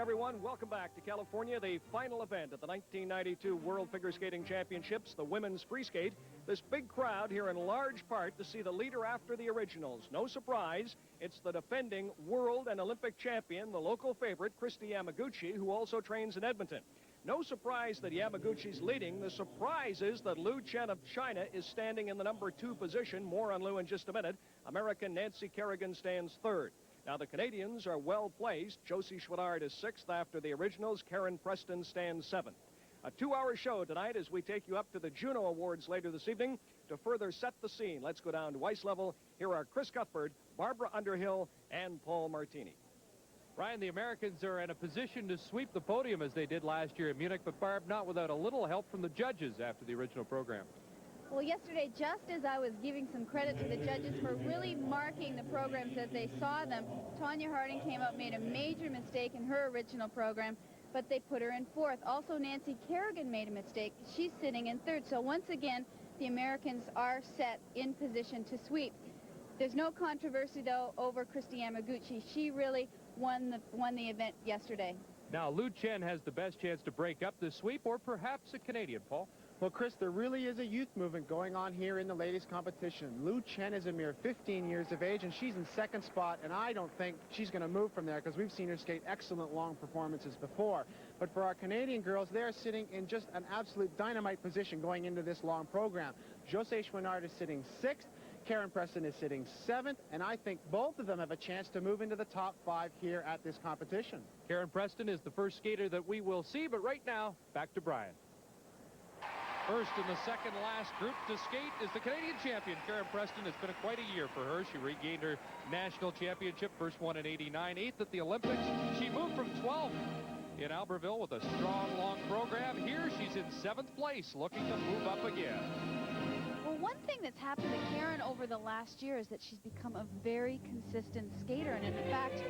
everyone. Welcome back to California, the final event at the 1992 World Figure Skating Championships, the women's free skate. This big crowd here in large part to see the leader after the originals. No surprise, it's the defending world and Olympic champion, the local favorite, Christy Yamaguchi, who also trains in Edmonton. No surprise that Yamaguchi's leading. The surprise is that Lu Chen of China is standing in the number 2 position. More on Lu in just a minute. American Nancy Kerrigan stands third. Now, the Canadians are well placed. Josée Chouinard is 6th after the originals. Preston stands 7th. A 2-hour show tonight as we take you up to the Juno Awards later this evening to further set the scene. Let's go down to ice level. Here are Chris Cuthbert, Barbara Underhill, and Paul Martini. Ryan, the Americans are in a position to sweep the podium as they did last year in Munich, but Barb, not without a little help from the judges after the original program. Well, yesterday, just as I was giving some credit to the judges for really marking the programs as they saw them, Tonya Harding came up, made a major mistake in her original program, but they put her in 4th. Also, Nancy Kerrigan made a mistake. She's sitting in 3rd. So once again, the Americans are set in position to sweep. There's no controversy, though, over Christy Yamaguchi. She really won the event yesterday. Now, Lu Chen has the best chance to break up the sweep, or perhaps a Canadian, Paul. Well, Chris, there really is a youth movement going on here in the ladies' competition. Lu Chen is a mere 15 years of age, and she's in 2nd spot, and I don't think she's going to move from there because we've seen her skate excellent long performances before. But for our Canadian girls, they're sitting in just an absolute dynamite position going into this long program. Josée Chouinard is sitting 6th. Preston is sitting 7th, and I think both of them have a chance to move into the top 5 here at this competition. Preston is the first skater that we will see, but right now, back to Brian. First in the second last group to skate is the Canadian champion, Preston. It's been quite a year for her. She regained her national championship, first one in '89, 8th at the Olympics. She moved from 12th in Albertville with a strong, long program. Here she's in 7th place, looking to move up again. Well, one thing that's happened to Karen over the last year is that she's become a very consistent skater. And in fact,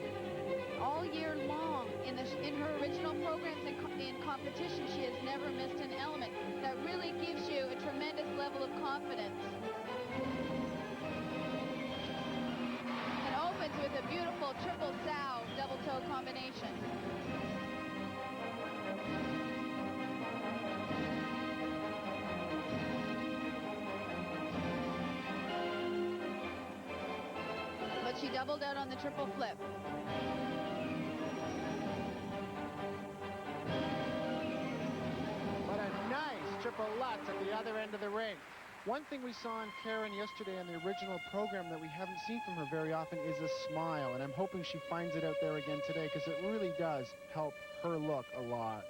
all year long, in her original programs in competition, she has never missed an element. That really gives you a tremendous level of confidence. And opens with a beautiful triple sow double toe combination. But she doubled out on the triple flip. But a nice triple Lutz at the other end of the ring. One thing we saw in Karen yesterday on the original program that we haven't seen from her very often is a smile, and I'm hoping she finds it out there again today because it really does help her look a lot.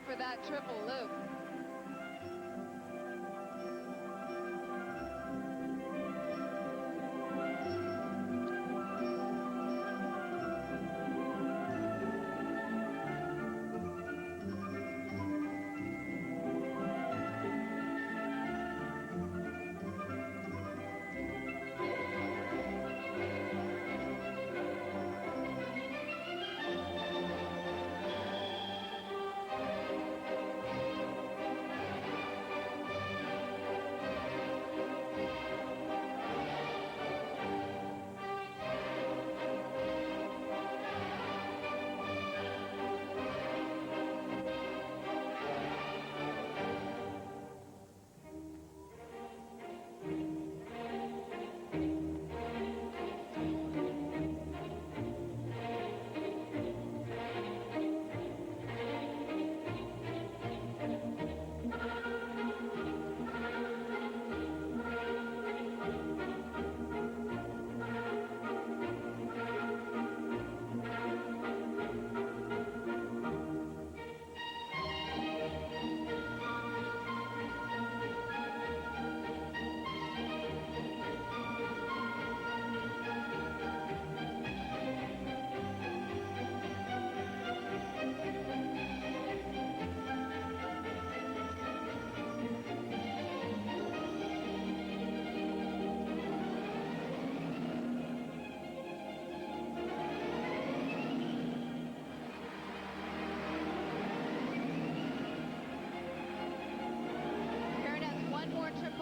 For that triple loop.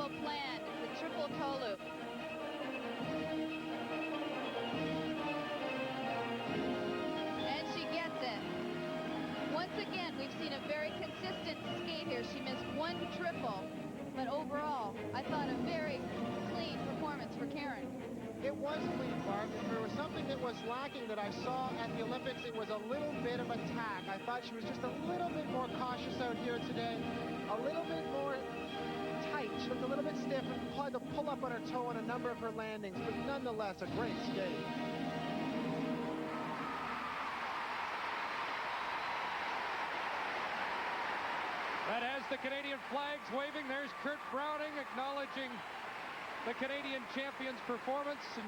well planned. It's a triple toe loop. And she gets it. Once again, we've seen a very consistent skate here. She missed one triple, but overall, I thought a very clean performance for Karen. It was clean, Barb. If there was something that was lacking that I saw at the Olympics, it was a little bit of attack. I thought she was just a little bit more cautious out here today, a little bit more tight. She looked a little bit stiff and had to pull up on her toe on a number of her landings, but nonetheless, a great skate. That has the Canadian flags waving. There's Kurt Browning acknowledging the Canadian champion's performance, and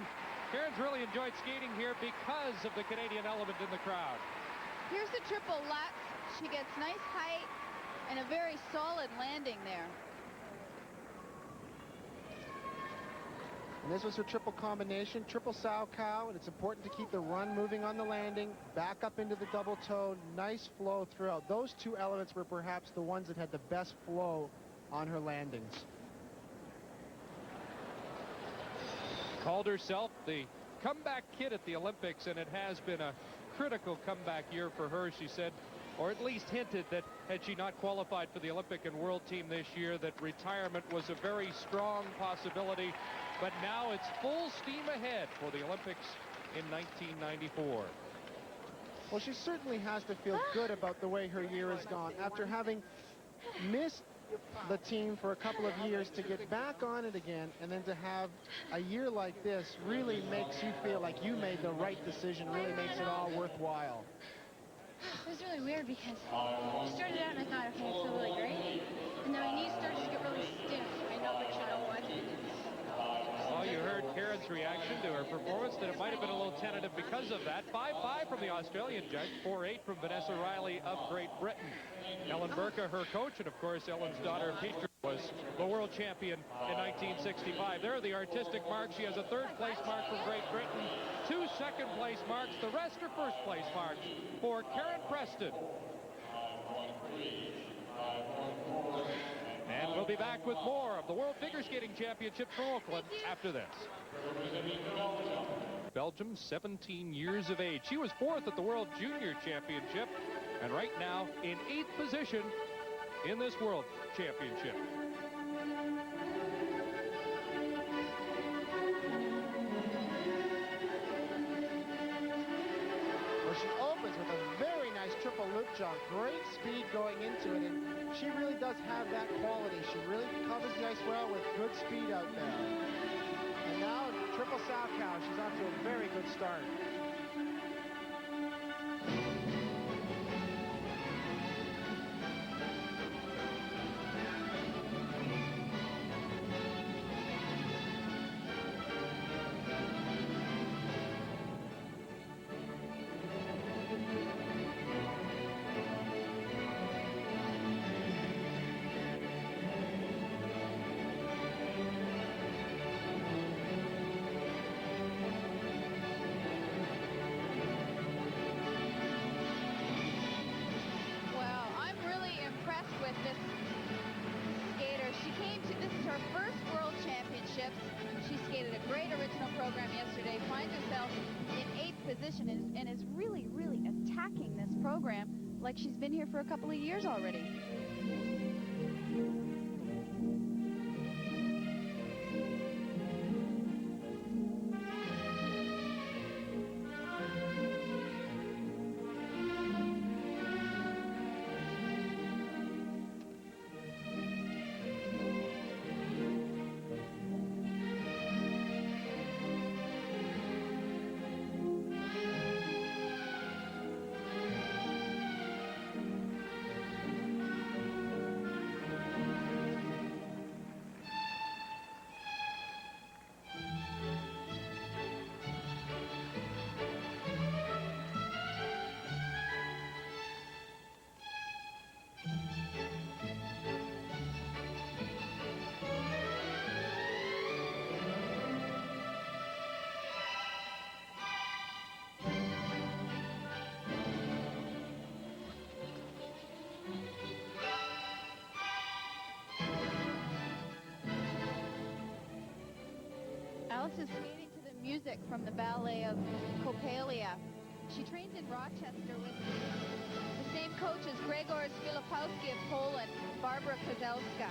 Karen's really enjoyed skating here because of the Canadian element in the crowd. Here's the triple Lutz. She gets nice height and a very solid landing there. And this was her triple combination, triple sow cow, and it's important to keep the run moving on the landing, back up into the double toe, nice flow throughout. Those two elements were perhaps the ones that had the best flow on her landings. Called herself the comeback kid at the Olympics, and it has been a critical comeback year for her, she said, or at least hinted that had she not qualified for the Olympic and World team this year, that retirement was a very strong possibility. But now it's full steam ahead for the Olympics in 1994. Well, she certainly has to feel good about the way her year has gone. After having missed the team for a couple of years, to get back on it again and then to have a year like this really makes you feel like you made the right decision, really makes it all worthwhile. It was really weird because I started out and I thought, okay, it's really great. And then my knees started to get really stiff. I know, but you know what? Well, you heard Karen's reaction to her performance, that it might have been a little tentative because of that. 5-5 from the Australian judge, 4-8 from Vanessa Riley of Great Britain. Ellen Burka, her coach, and of course Ellen's daughter Petra was the world champion in 1965. There are the artistic marks. She has a third place mark from Great Britain, 2 second place marks. The rest are first place marks for Karen Preston. And we'll be back with more of the World Figure Skating Championship from Oakland after this. Belgium, 17 years of age. She was 4th at the World Junior Championship, and right now in 8th position in this World Championship. Well, she opens with a very nice triple loop jump. Great speed going into it, and she really does have that quality. She really covers the ice well with good speed out there. And now triple sow cow. She's off to a very good start. She skated a great original program yesterday, finds herself in 8th position and is really, really attacking this program like she's been here for a couple of years already. is skating to the music from the ballet of Coppelia. She trains in Rochester with the same coach as Gregor Filipowski of Poland, Barbara Kozłowska.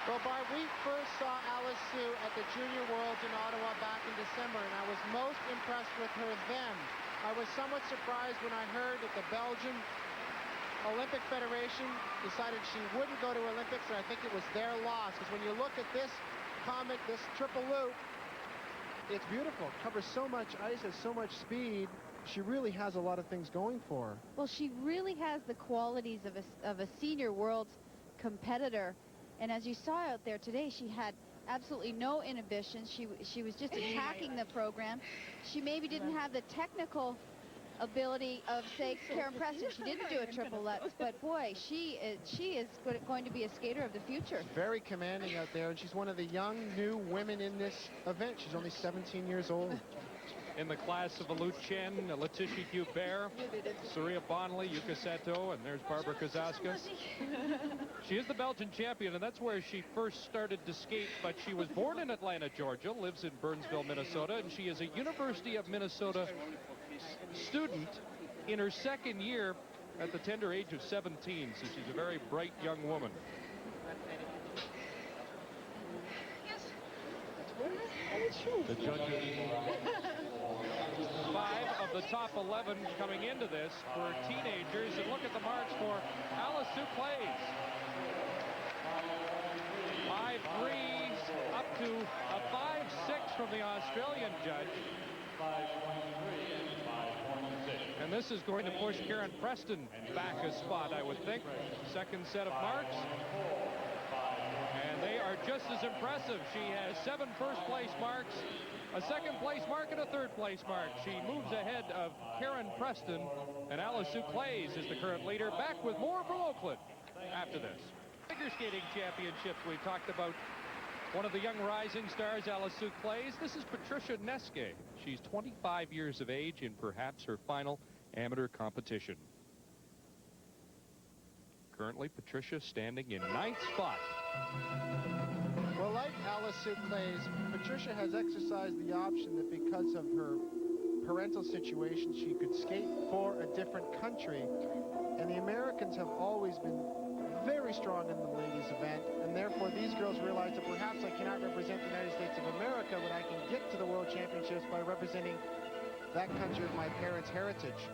Well, Barb, we first saw Alice Sue at the Junior Worlds in Ottawa back in December, and I was most impressed with her then. I was somewhat surprised when I heard that the Belgian Olympic Federation decided she wouldn't go to Olympics, and I think it was their loss, because when you look at this comet, this triple loop, it's beautiful. It covers so much ice, has so much speed. She really has a lot of things going for her. Well, she really has the qualities of a senior world's competitor. And as you saw out there today, she had absolutely no inhibitions. She was just attacking the program. She maybe didn't have the technical ability of, say, Karen Preston. She didn't do a triple Lutz, but boy, she is going to be a skater of the future. Very commanding out there, and she's one of the young, new women in this event. She's only 17 years old. In the class of Lu Chen, Latisha Hubert, Surya Bonaly, Yuka Sato, and there's Barbara Kozłowska. She is the Belgian champion, and that's where she first started to skate, but she was born in Atlanta, Georgia, lives in Burnsville, Minnesota, and she is a University of Minnesota student in her second year at the tender age of 17, so she's a very bright young woman. The judges, 5 of the top 11 coming into this were teenagers, and look at the marks for Alice Sue Clays. 5-3s up to a 5-6 from the Australian judge. And this is going to push Karen Preston back a spot, I would think. Second set of marks. And they are just as impressive. She has 7 first-place marks, a second-place mark, and a third-place mark. She moves ahead of Karen Preston, and Alice Sue Clays is the current leader. Back with more from Oakland after this. Figure skating championships. We talked about one of the young rising stars, Alice Sue Clays. This is Patricia Neske. She's 25 years of age in perhaps her final amateur competition. Currently, Patricia standing in 9th spot. Well, like Alice Sue Clays, Patricia has exercised the option that because of her parental situation, she could skate for a different country. And the Americans have always been very strong in the ladies event, and therefore these girls realize that perhaps I cannot represent the United States of America, but I can get to the World Championships by representing that country of my parents' heritage.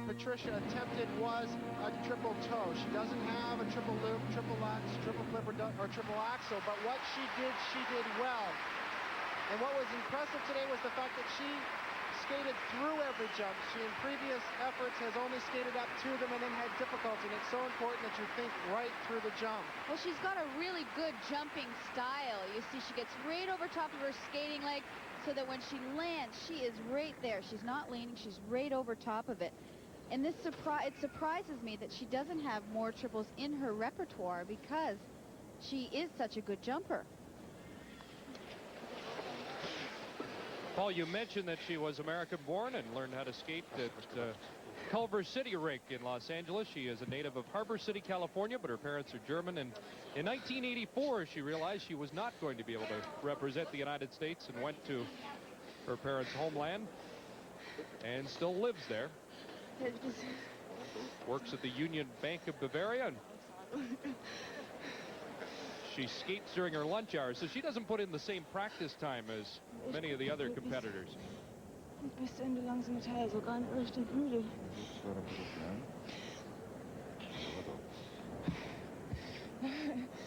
Patricia attempted was a triple toe. She doesn't have a triple loop, triple lutz, triple flip, or triple axel, but what she did well. And what was impressive today was the fact that she skated through every jump. She, in previous efforts, has only skated up to them and then had difficulty. And it's so important that you think right through the jump. Well, she's got a really good jumping style. You see, she gets right over top of her skating leg so that when she lands, she is right there. She's not leaning. She's right over top of it. And it surprises me that she doesn't have more triples in her repertoire because she is such a good jumper. Paul, you mentioned that she was American-born and learned how to skate at Culver City Rink in Los Angeles. She is a native of Harbor City, California, but her parents are German. And in 1984, she realized she was not going to be able to represent the United States and went to her parents' homeland and still lives there. Works at the Union Bank of Bavaria. And she skates during her lunch hours, so she doesn't put in the same practice time as many of the other competitors. Bis zu Ende langsame Teil, so gar nicht richtig müde.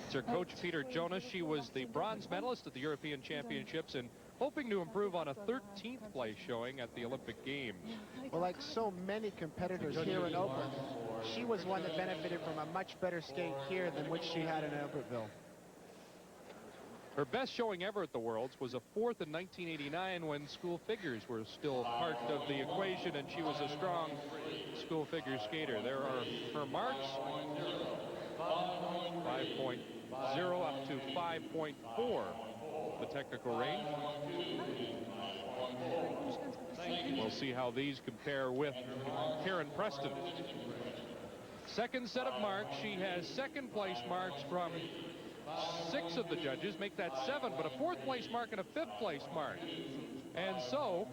It's her coach, Peter Jonas. She was the bronze medalist at the European Championships and hoping to improve on a 13th place showing at the Olympic Games. Well, like so many competitors here in Oakland, she was one that benefited from a much better skate here than which she had in Albertville. Her best showing ever at the Worlds was a 4th in 1989 when school figures were still part of the equation, and she was a strong school figure skater. There are her marks, 5.0 up to 5.4, the technical range. We'll see how these compare with Karen Preston. Second set of marks. She has second place marks from 6 of the judges, make that 7, but a 4th place mark and a 5th place mark. And so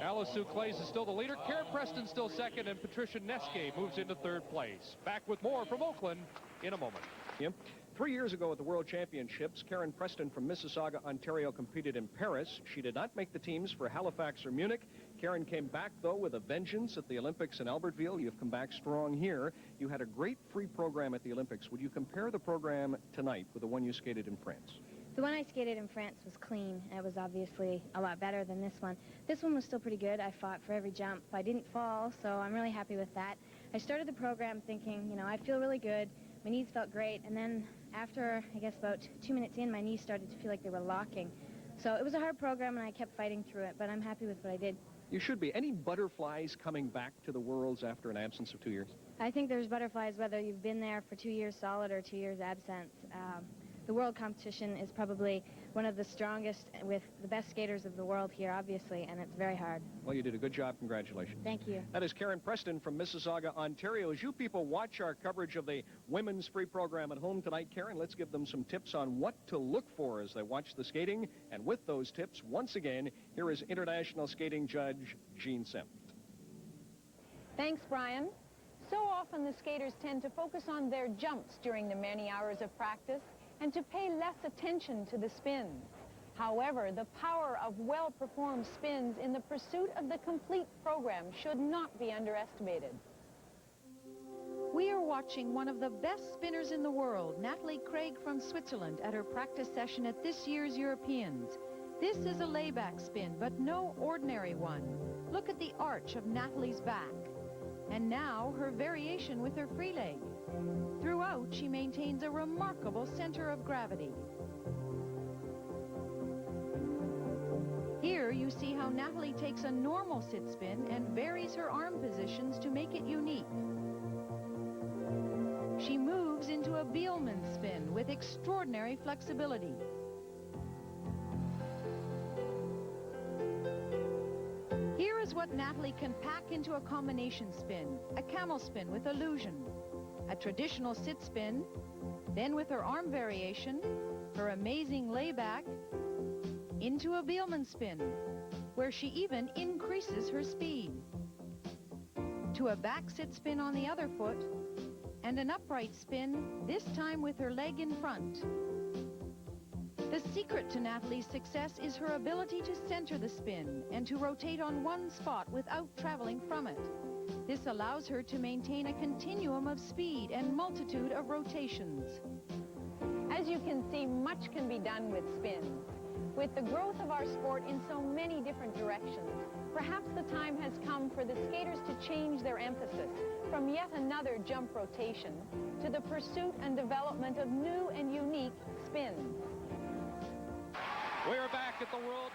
Alice Clays is still the leader. Karen Preston still second, and Patricia Neske moves into 3rd place. Back with more from Oakland in a moment. Yep. 3 years ago at the World Championships, Karen Preston from Mississauga, Ontario, competed in Paris. She did not make the teams for Halifax or Munich. Karen came back, though, with a vengeance at the Olympics in Albertville. You've come back strong here. You had a great free program at the Olympics. Would you compare the program tonight with the one you skated in France? The one I skated in France was clean. It was obviously a lot better than this one. This one was still pretty good. I fought for every jump. I didn't fall, so I'm really happy with that. I started the program thinking, you know, I feel really good. My knees felt great, and then after, I guess, about 2 minutes in, my knees started to feel like they were locking. So it was a hard program, and I kept fighting through it, but I'm happy with what I did. You should be. Any butterflies coming back to the Worlds after an absence of 2 years? I think there's butterflies whether you've been there for 2 years solid or 2 years absent. The world competition is probably one of the strongest with the best skaters of the world here, obviously, and it's very hard. Well, you did a good job. Congratulations. Thank you. That is Karen Preston from Mississauga, Ontario. As you people watch our coverage of the women's free program at home tonight, Karen, let's give them some tips on what to look for as they watch the skating. And with those tips, once again, here is international skating judge Jean Sempt. Thanks, Brian. So often the skaters tend to focus on their jumps during the many hours of practice and to pay less attention to the spins. However, the power of well-performed spins in the pursuit of the complete program should not be underestimated. We are watching one of the best spinners in the world, Natalie Craig from Switzerland, at her practice session at this year's Europeans. This is a layback spin, but no ordinary one. Look at the arch of Natalie's back. And now her variation with her free leg. Throughout, she maintains a remarkable center of gravity. Here you see how Natalie takes a normal sit spin and varies her arm positions to make it unique. She moves into a Bielmann spin with extraordinary flexibility. Here is what Natalie can pack into a combination spin, a camel spin with illusion, a traditional sit spin, then with her arm variation, her amazing layback, into a Bielmann spin, where she even increases her speed, to a back sit spin on the other foot, and an upright spin, this time with her leg in front. The secret to Natalie's success is her ability to center the spin and to rotate on one spot without traveling from it. This allows her to maintain a continuum of speed and multitude of rotations. As you can see, much can be done with spins. With the growth of our sport in so many different directions, perhaps the time has come for the skaters to change their emphasis from yet another jump rotation to the pursuit and development of new and unique spins. We're back at the World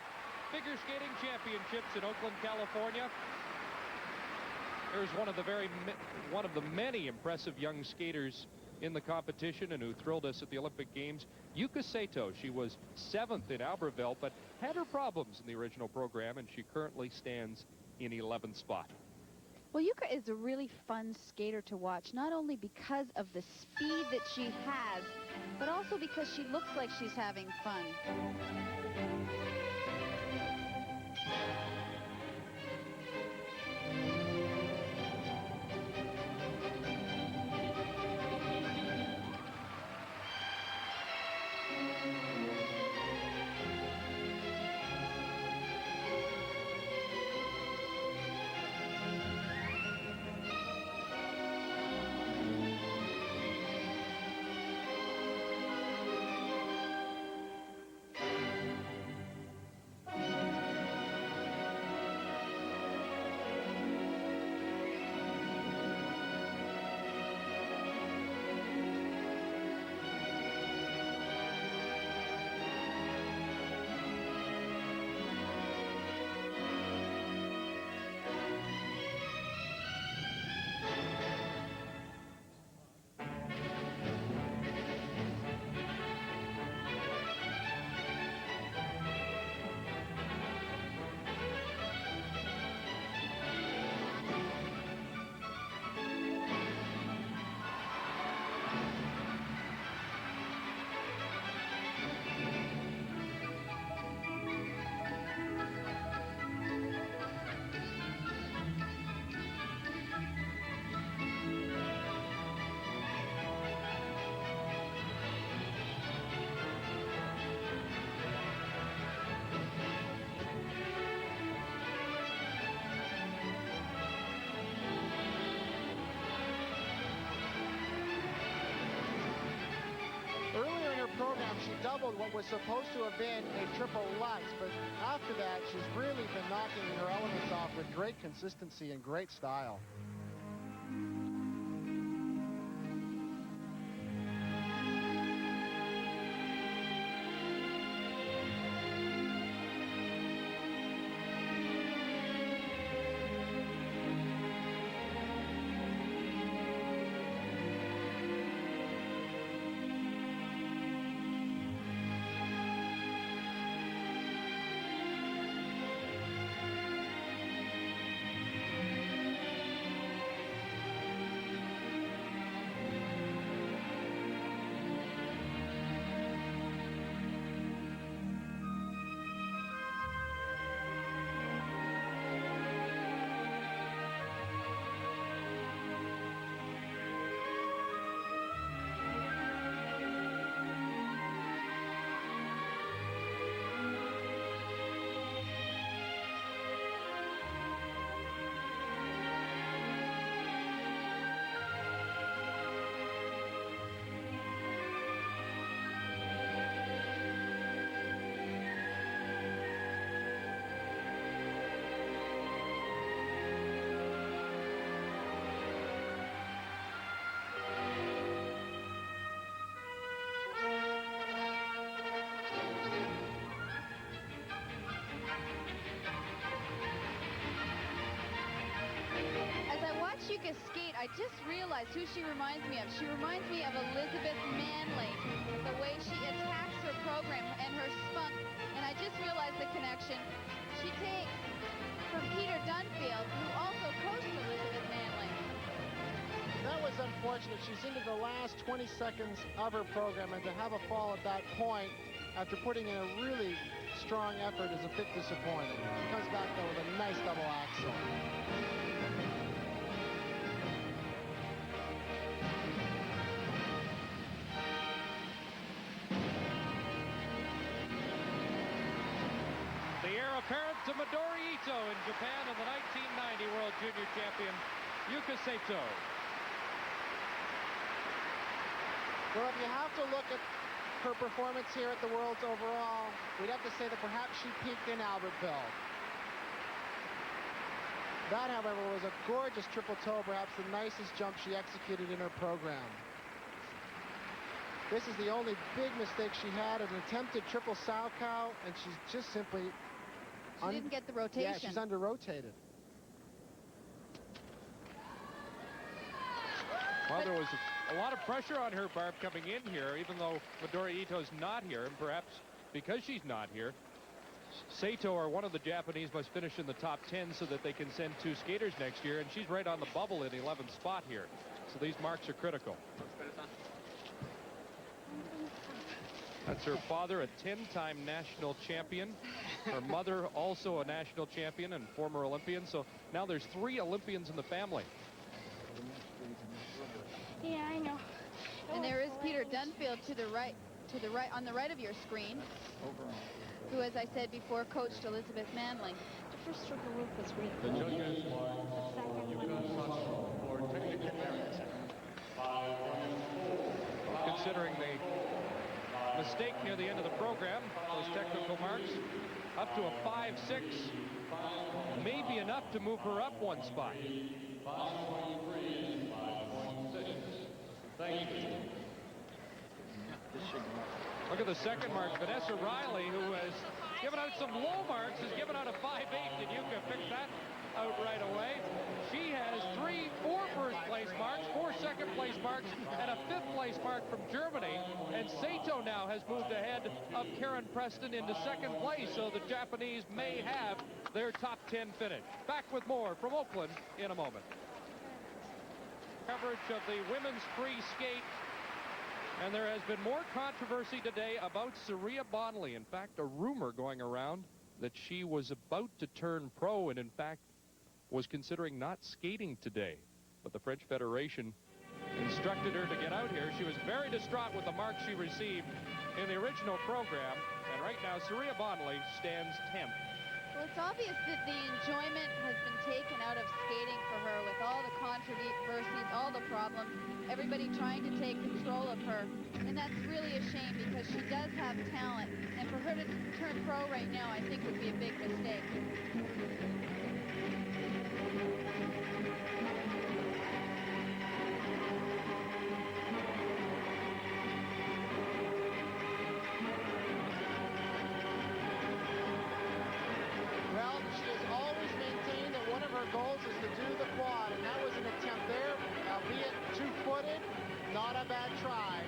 Figure Skating Championships in Oakland, California. There's one of the many impressive young skaters in the competition and who thrilled us at the Olympic Games, Yuka Sato. She was 7th in Albertville, but had her problems in the original program, and she currently stands in 11th spot. Well, Yuka is a really fun skater to watch, not only because of the speed that she has, but also because she looks like she's having fun. Program, she doubled what was supposed to have been a triple Lutz, but after that, she's really been knocking her elements off with great consistency and great style. Yuka skate, I just realized who she reminds me of. She reminds me of Elizabeth Manley, the way she attacks her program and her spunk. And I just realized the connection. She takes from Peter Dunfield, who also coached Elizabeth Manley. That was unfortunate. She's into the last 20 seconds of her program, and to have a fall at that point after putting in a really strong effort is a bit disappointing. She comes back, though, with a nice double axel. The heir apparent to Midori Ito in Japan and the 1990 World Junior Champion Yuka Sato. Well, if you have to look at her performance here at the Worlds overall, we'd have to say that perhaps she peaked in Albertville. That, however, was a gorgeous triple toe, perhaps the nicest jump she executed in her program. This is the only big mistake she had, an attempted triple Salchow, and she's just simply... She didn't get the rotation. Yeah, she's under-rotated. Well, there was a lot of pressure on her, Barb, coming in here, even though Midori Ito's not here, and perhaps because she's not here, Sato or one of the Japanese must finish in the top 10 so that they can send 2 skaters next year, and she's right on the bubble in 11th spot here. So these marks are critical. That's her father, a 10-time national champion. Her mother, also a national champion and former Olympian. So now there's 3 Olympians in the family. Yeah, I know. And there is Peter Dunfield to the right, on the right of your screen, who, as I said before, coached Elizabeth Manley. The first stroke of rope was really The good. judges are Yuka Sato for technical merit. Considering the mistake near the end of the program, those technical marks, up to a 5-6 may be enough to move her up 1 spot. Thank you. Look at the second mark. Vanessa Riley, who has given out some low marks, has given out a 5-8. Did Yuka pick that out right away? She has 4 first-place marks, 4 second-place marks, and a 5th-place mark from Germany. And Sato now has moved ahead of Karen Preston into 2nd place, so the Japanese may have their top 10 finish. Back with more from Oakland in a moment. Coverage of the women's free skate. And there has been more controversy today about Surya Bonaly. In fact, a rumor going around that she was about to turn pro and, in fact, was considering not skating today. But the French Federation instructed her to get out here. She was very distraught with the marks she received in the original program. And right now, Surya Bonaly stands 10th. Well, it's obvious that the enjoyment has been taken out of skating for her with all the controversies, all the problems, everybody trying to take control of her. And that's really a shame because she does have talent. And for her to turn pro right now, I think would be a big mistake. Goals is to do the quad, and that was an attempt there, albeit 2-footed, not a bad try.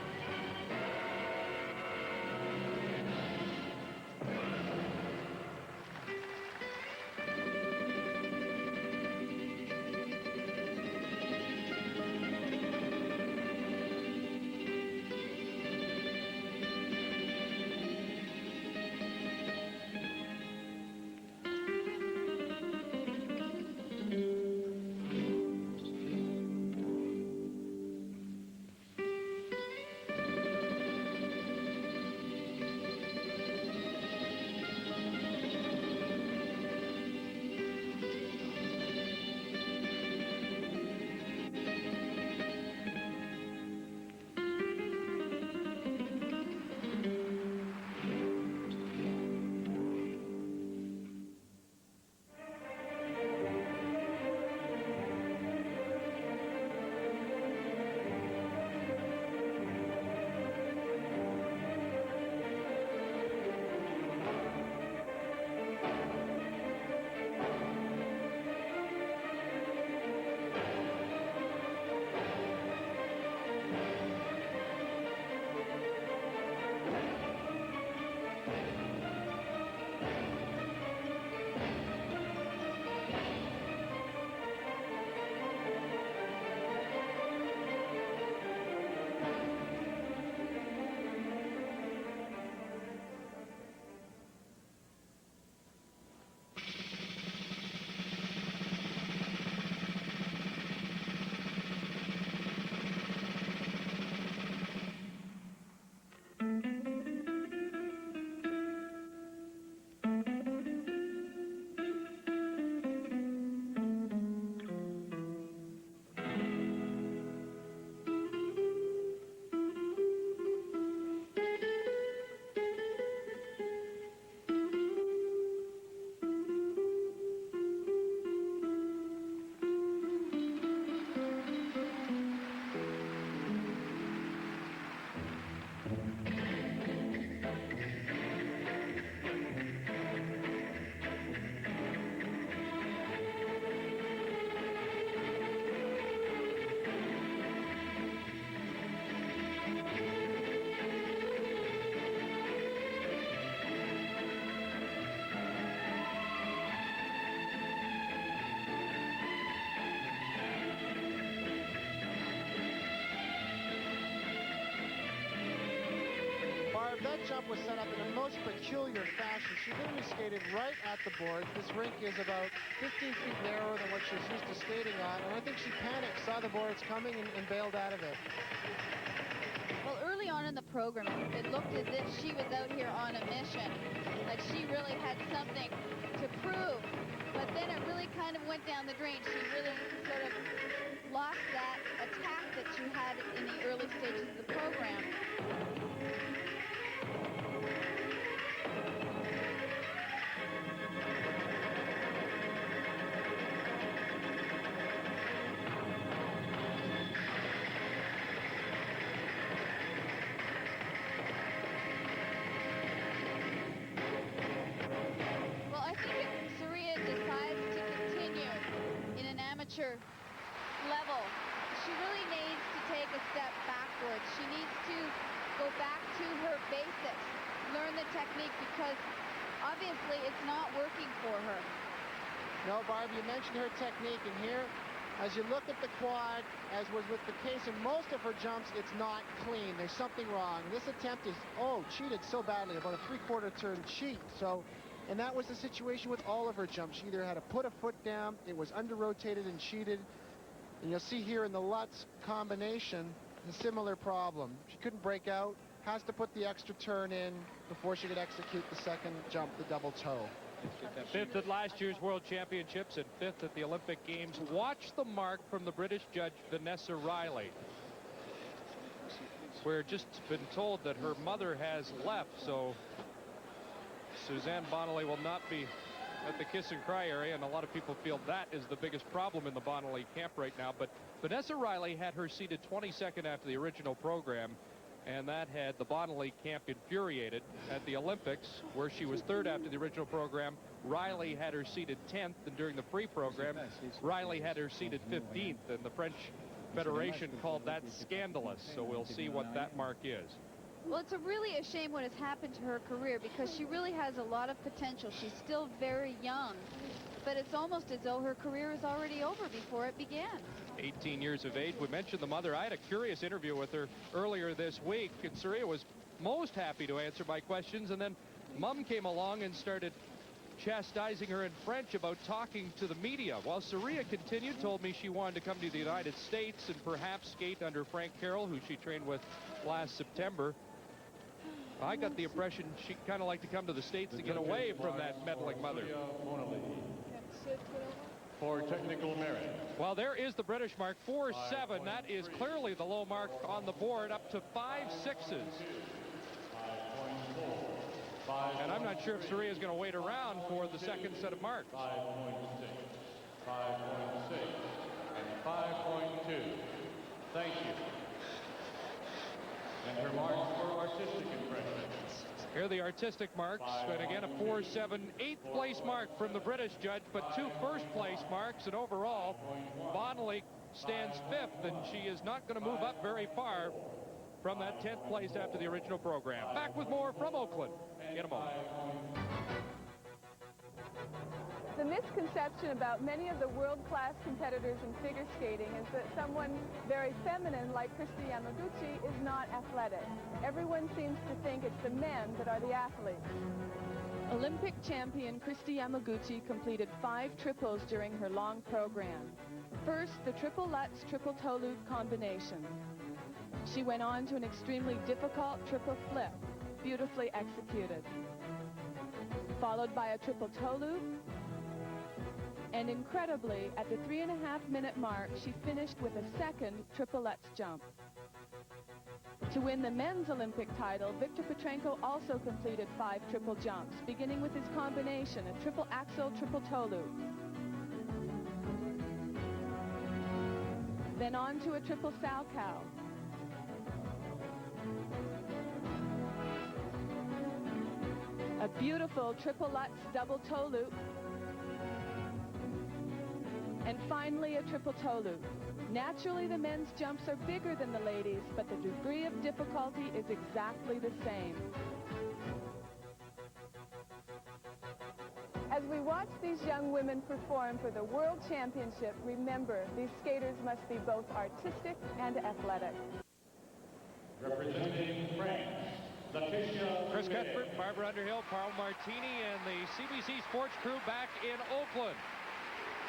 that jump was set up in a most peculiar fashion. She literally skated right at the board. This rink is about 15 feet narrower than what she's used to skating on, and I think she panicked, saw the boards coming, and bailed out of it. Well, early on in the program, it looked as if she was out here on a mission, like she really had something to prove. But then it really kind of went down the drain. She really sort of lost that attack that she had in the early stages of the program. Well, I think if Surya decides to continue in an amateur level, she really needs to take a step backwards. She needs to go back to her basics, learn the technique, because obviously it's not working for her. No, Barb, you mentioned her technique, and here, as you look at the quad, as was with the case in most of her jumps, it's not clean. There's something wrong. This attempt is, cheated so badly, about a three-quarter turn cheat. So, and that was the situation with all of her jumps. She either had to put a foot down, it was under-rotated and cheated. And you'll see here in the Lutz combination, a similar problem. She couldn't break out, has to put the extra turn in before she could execute the second jump, the double toe. Fifth at last year's World Championships and fifth at the Olympic Games. Watch the mark from the British judge, Vanessa Riley. We're just been told that her mother has left, so Suzanne Bonaly will not be at the kiss and cry area, and a lot of people feel that is the biggest problem in the Bonaly camp right now. But Vanessa Riley had her seated 22nd after the original program, and that had the Bonaly camp infuriated. At the Olympics, where she was third after the original program, Riley had her seated 10th, and during the free program, Riley had her seated 15th, and the French Federation called that scandalous. So we'll see what that mark is. Well, it's really a shame what has happened to her career, because she really has a lot of potential. She's still very young, but it's almost as though her career is already over before it began. 18 years of age. We mentioned the mother. I had a curious interview with her earlier this week, and Surya was most happy to answer my questions, and then Mom came along and started chastising her in French about talking to the media. While Surya continued, told me she wanted to come to the United States and perhaps skate under Frank Carroll, who she trained with last September. I got the impression she'd kind of like to come to the States to get away from that meddling mother. For technical merit. Well, there is the British mark, 4.7. That is clearly the low mark on the board, up to 5.6s. And I'm not sure if Surya is going to wait around for the second set of marks. 5.6, 5.6, and 5.2. Thank you. And her marks for artistic impression. Here are the artistic marks, and again a 4.7, 8th place mark from the British judge, but 2 first-place marks, and overall, Bonaly stands 5th, and she is not going to move up very far from that 10th place after the original program. Back with more from Oakland in a moment. The misconception about many of the world-class competitors in figure skating is that someone very feminine like Kristi Yamaguchi is not athletic. Everyone seems to think it's the men that are the athletes. Olympic champion Kristi Yamaguchi completed 5 triples during her long program. First, the triple Lutz, triple toe loop combination. She went on to an extremely difficult triple flip, beautifully executed. Followed by a triple toe loop, and incredibly, at the 3.5-minute mark, she finished with a second triple Lutz jump. To win the men's Olympic title, Viktor Petrenko also completed 5 triple jumps, beginning with his combination, a triple axel, triple toe loop. Then on to a triple Salchow. A beautiful triple Lutz double toe loop. And finally, a triple toe loop. Naturally, the men's jumps are bigger than the ladies, but the degree of difficulty is exactly the same. As we watch these young women perform for the World Championship, remember, these skaters must be both artistic and athletic. Representing France, Latisha Chris Hubert. Cuthbert, Barbara Underhill, Paul Martini, and the CBC Sports crew back in Oakland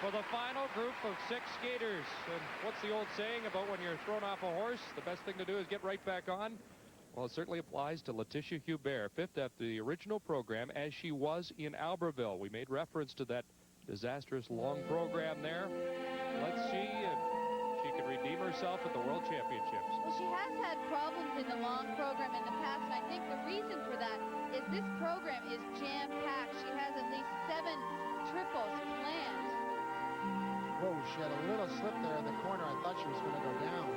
for the final group of 6 skaters. And what's the old saying about when you're thrown off a horse? The best thing to do is get right back on. Well, it certainly applies to Latisha Hubert, 5th after the original program, as she was in Albertville. We made reference to that disastrous long program there. Let's see if she can redeem herself at the World Championships. Well, she has had problems in the long program in the past, and I think the reason for that is this program is jam-packed. She has at least 7 triples planned. Whoa, she had a little slip there in the corner. I thought she was going to go down.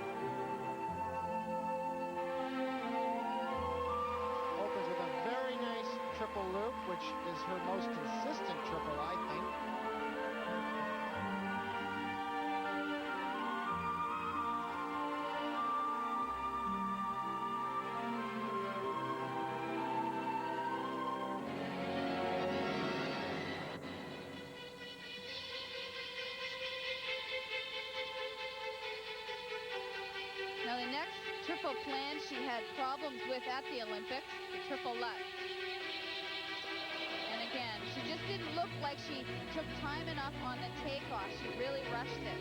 Opens with a very nice triple loop, which is her most consistent triple, I think. Now, the next triple plan she had problems with at the Olympics, the triple Lutz. And again, she just didn't look like she took time enough on the takeoff. She really rushed it.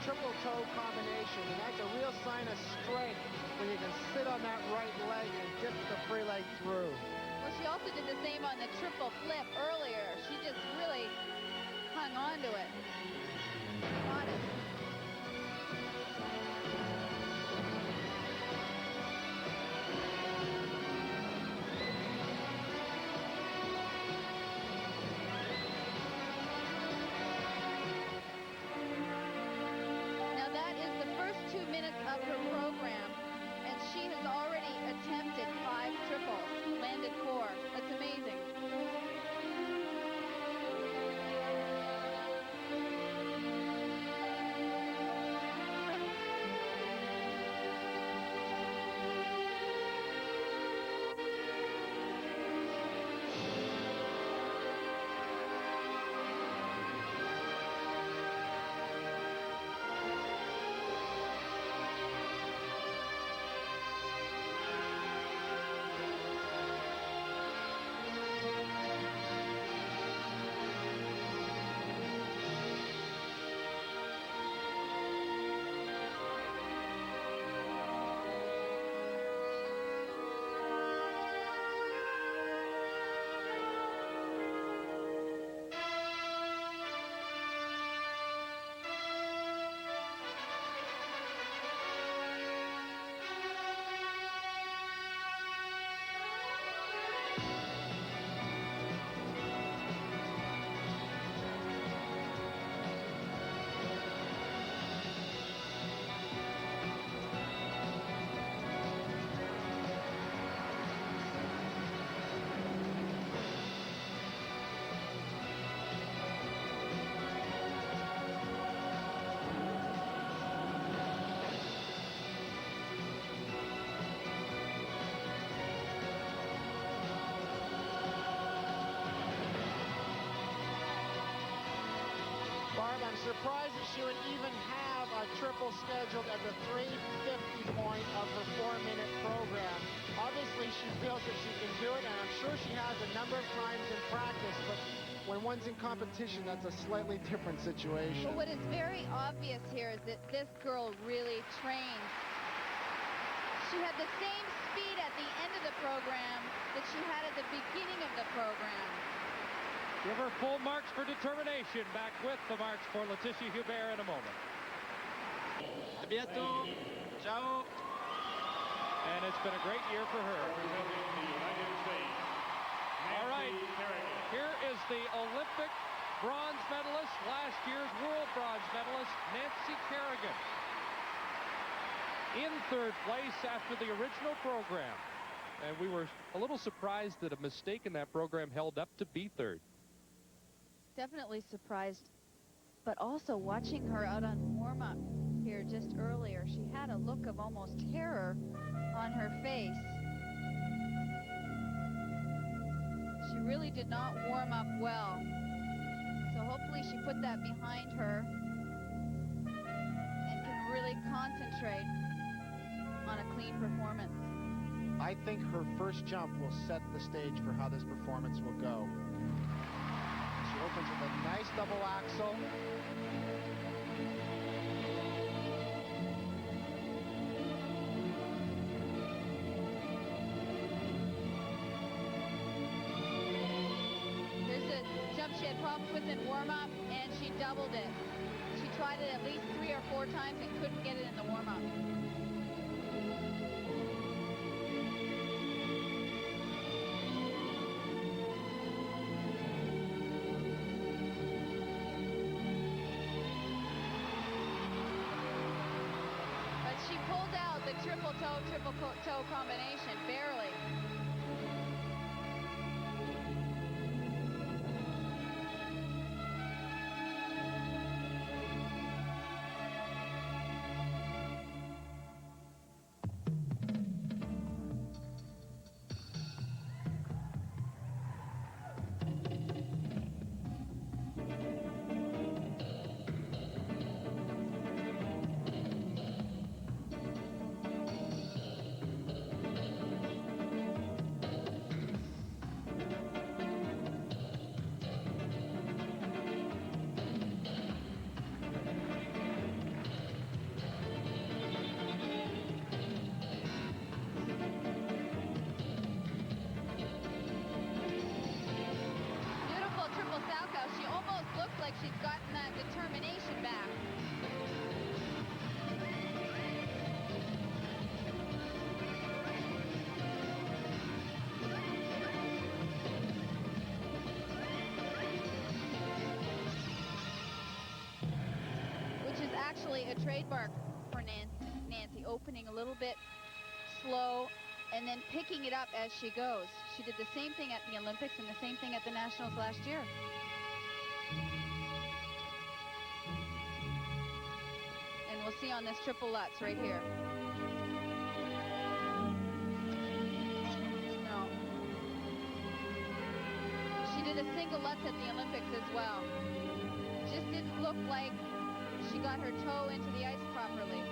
Triple toe combination, and that's a real sign of strength when you can sit on that right leg and get the free leg through. Well, she also did the same on the triple flip earlier. She just really hung on to it. Got it. Of her program, and she has already attempted 5 triples, landed 4. That's amazing. I'm surprised that she would even have a triple scheduled at the 3:50 point of her 4-minute program. Obviously, she feels that she can do it, and I'm sure she has a number of times in practice, but when one's in competition, that's a slightly different situation. Well, what is very obvious here is that this girl really trains. She had the same speed at the end of the program that she had at the beginning of the program. Give her full marks for determination. Back with the marks for Latisha Hubert in a moment. À bientôt. Ciao. And it's been a great year for her. Representing the United States. All right, Kerrigan. here is the Olympic bronze medalist, last year's world bronze medalist, Nancy third place after the original program. And we were a little surprised that a mistake in that program held up to be third. Definitely surprised, but also watching her out on warm-up here just earlier, she had a look of almost terror on her face. She really did not warm up well. So hopefully she put that behind her and can really concentrate on a clean performance. I think her first jump will set the stage for how this performance will go. She opens with a nice double axel. Here's a jump she had problems with in warm-up, and she doubled it. She tried it at least 3 or 4 times and couldn't get it in the warm-up. She pulled out the triple toe combination, barely. She's gotten that determination back. Which is actually a trademark for Nancy, opening a little bit slow and then picking it up as she goes. She did the same thing at the Olympics and the same thing at the Nationals last year. We'll see on this triple Lutz right here. No. She did a single Lutz at the Olympics as well. Just didn't look like she got her toe into the ice properly.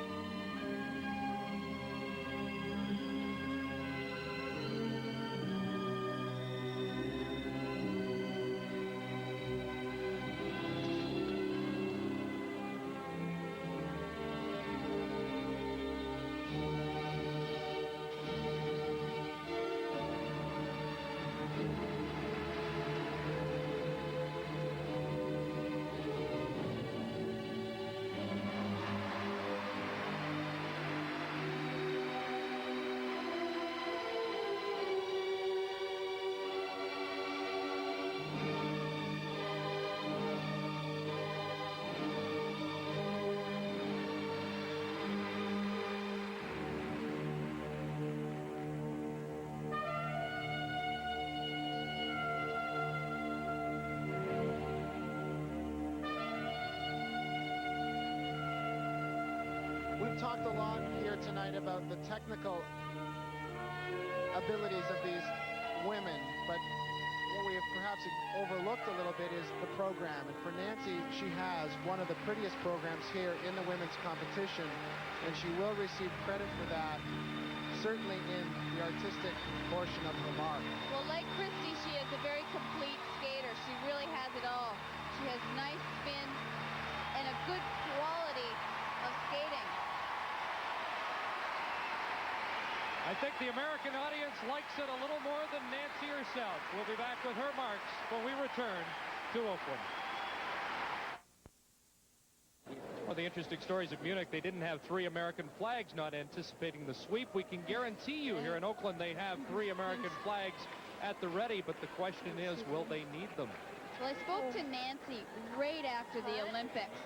We've talked a lot here tonight about the technical abilities of these women, but what we have perhaps overlooked a little bit is the program. And for Nancy, she has one of the prettiest programs here in the women's competition, and she will receive credit for that, certainly in the artistic portion of her mark. Well, like Christy, she is a very complete skater. She really has it all. She has nice spin and a good quality of skating. I think the American audience likes it a little more than Nancy herself. We'll be back with her marks when we return to Oakland. One of the interesting stories of Munich, they didn't have 3 American flags, not anticipating the sweep. We can guarantee you here in Oakland they have 3 American flags at the ready, but the question is, will they need them? Well, I spoke to Nancy right after the Olympics.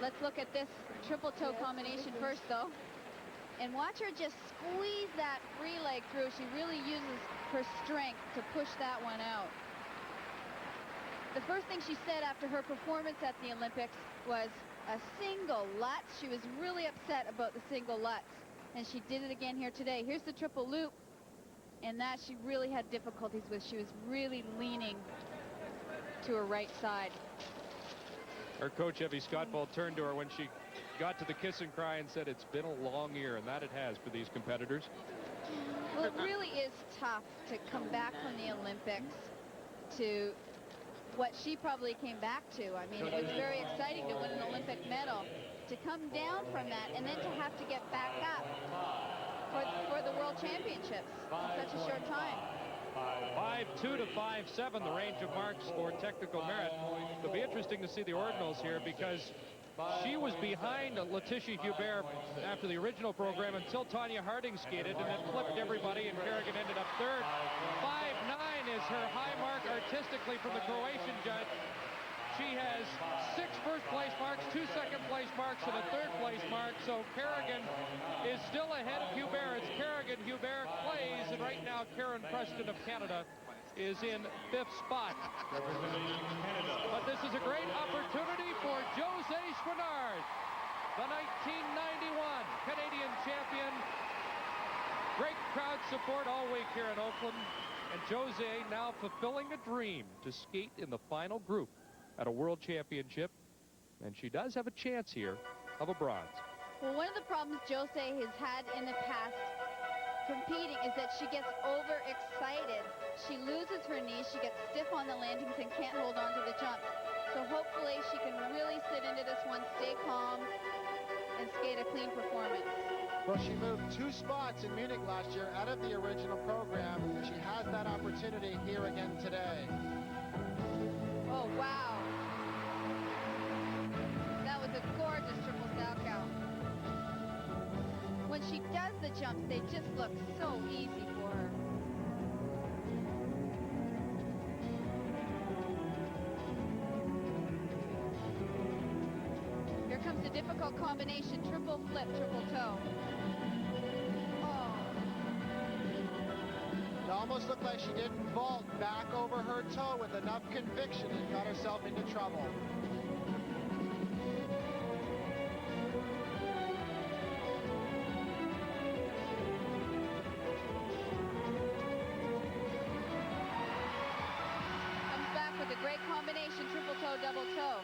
Let's look at this triple toe combination first, though. And watch her just squeeze that free leg through. She really uses her strength to push that one out. The first thing she said after her performance at the Olympics was a single Lutz. She was really upset about the single Lutz. And she did it again here today. Here's the triple loop. And that she really had difficulties with. She was really leaning to her right side. Her coach, Evie Scottball, turned to her when she got to the kiss and cry and said it's been a long year, and that it has for these competitors. Well, it really is tough to come back from the Olympics to what she probably came back to. I mean, it was very exciting to win an Olympic medal. To come down from that and then to have to get back up for the World Championships in such a short time. 5.2 to 5.7, the range of marks for technical merit. It'll be interesting to see the ordinals here because she was behind Latisha Hubert after the original program until Tonya Harding skated and then flipped everybody, and Kerrigan ended up third. 5.9 is her high mark artistically from the Croatian judge. She has 6 first-place marks, 2 second-place marks, and a third-place mark. So Kerrigan is still ahead of Hubert. It's Kerrigan, Hubert, Clays, and right now Preston of Canada is in 5th spot. But this is a great opportunity for Josée Chouinard, the 1991 Canadian champion. Great crowd support all week here in Oakland. And Josée now fulfilling a dream to skate in the final group at a World Championship. And she does have a chance here of a bronze. Well, one of the problems Josée has had in the past competing is that she gets overexcited. She loses her knees, she gets stiff on the landings and can't hold on to the jump. So hopefully she can really sit into this one, stay calm, and skate a clean performance. Well, she moved 2 spots in Munich last year out of the original program, and she has that opportunity here again today. Oh, wow. That was a gorgeous triple Salchow. When she does the jumps, they just look so easy for her. Here comes the difficult combination, triple flip, triple toe. Oh. It almost looked like she didn't vault back over her toe with enough conviction and got herself into trouble. With a great combination, triple toe, double toe.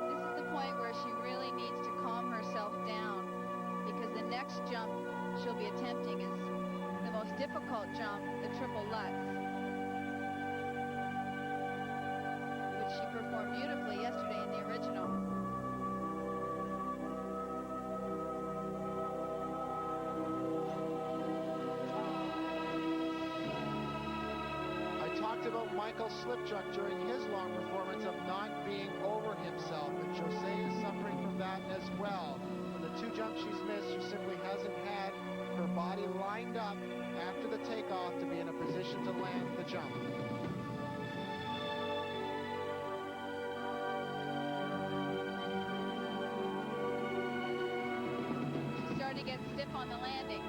This is the point where she really needs to calm herself down, because the next jump she'll be attempting is the most difficult jump, the triple Lutz, which she performed beautifully yesterday in the original. I talked about Michael Slipchuk during his long performance of not being over himself, and Josée is suffering from that as well. For the 2 jumps she's missed, she simply hasn't had her body lined up after the takeoff to be in a position to land the jump. She's starting to get stiff on the landings.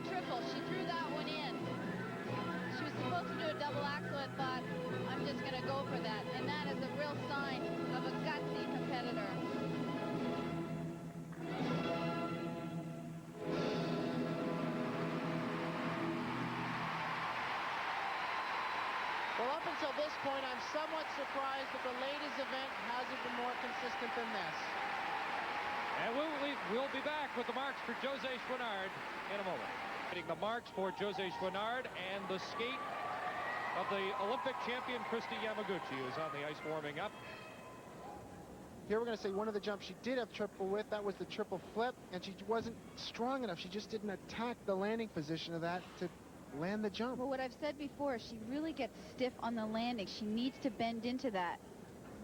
triple. She threw that one in. She was supposed to do a double axel and thought, I'm just going to go for that. And that is a real sign of a gutsy competitor. Well, up until this point, I'm somewhat surprised that the ladies' event hasn't been more consistent than this. And we'll be back with the marks for Josée Chouinard in a moment. Getting the marks for Josée Chouinard and the skate of the Olympic champion Kristi Yamaguchi, who's on the ice warming up. Here we're going to say one of the jumps she did have triple with, that was the triple flip, and she wasn't strong enough. She just didn't attack the landing position of that to land the jump. Well, what I've said before, she really gets stiff on the landing. She needs to bend into that.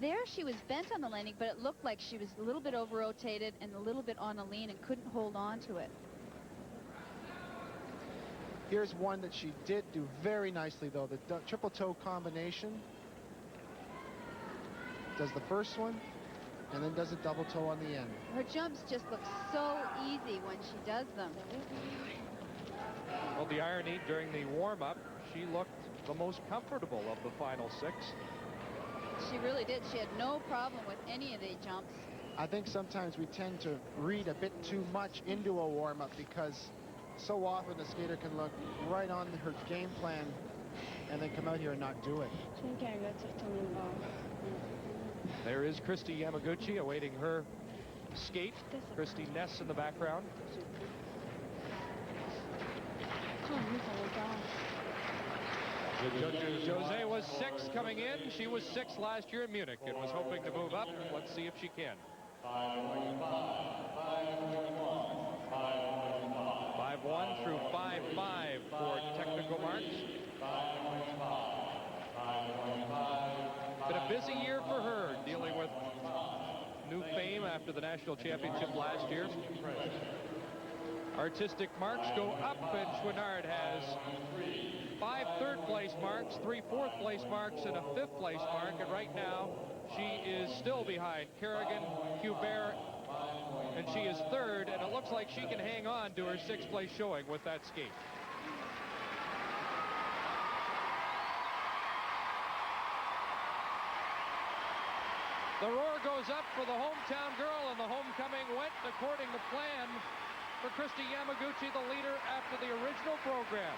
There she was bent on the landing, but it looked like she was a little bit over-rotated and a little bit on a lean and couldn't hold on to it. Here's one that she did do very nicely, though, the triple toe combination. Does the first one, and then does a double toe on the end. Her jumps just look so easy when she does them. Well, the irony, during the warm-up, she looked the most comfortable of the final 6. She really did. She had no problem with any of the jumps. I think sometimes we tend to read a bit too much into a warm-up because so often the skater can look right on her game plan and then come out here and not do it. There is Kristi Yamaguchi awaiting her skate. Kristi Ness in the background. Josée was 6 coming in. She was 6 last year in Munich and was hoping to move up. Let's see if she can. 5-1 through 5-5 for technical marks. Been a busy year for her, dealing with new fame after the national championship last year. Artistic marks go up, and Chouinard has 5 third-place marks, 3 fourth-place marks, and a 5th-place mark. And right now, she is still behind Kerrigan, Hubert, and she is 3rd. And it looks like she can hang on to her 6th-place showing with that skate. The roar goes up for the hometown girl, and the homecoming went according to plan for Kristi Yamaguchi, the leader after the original program.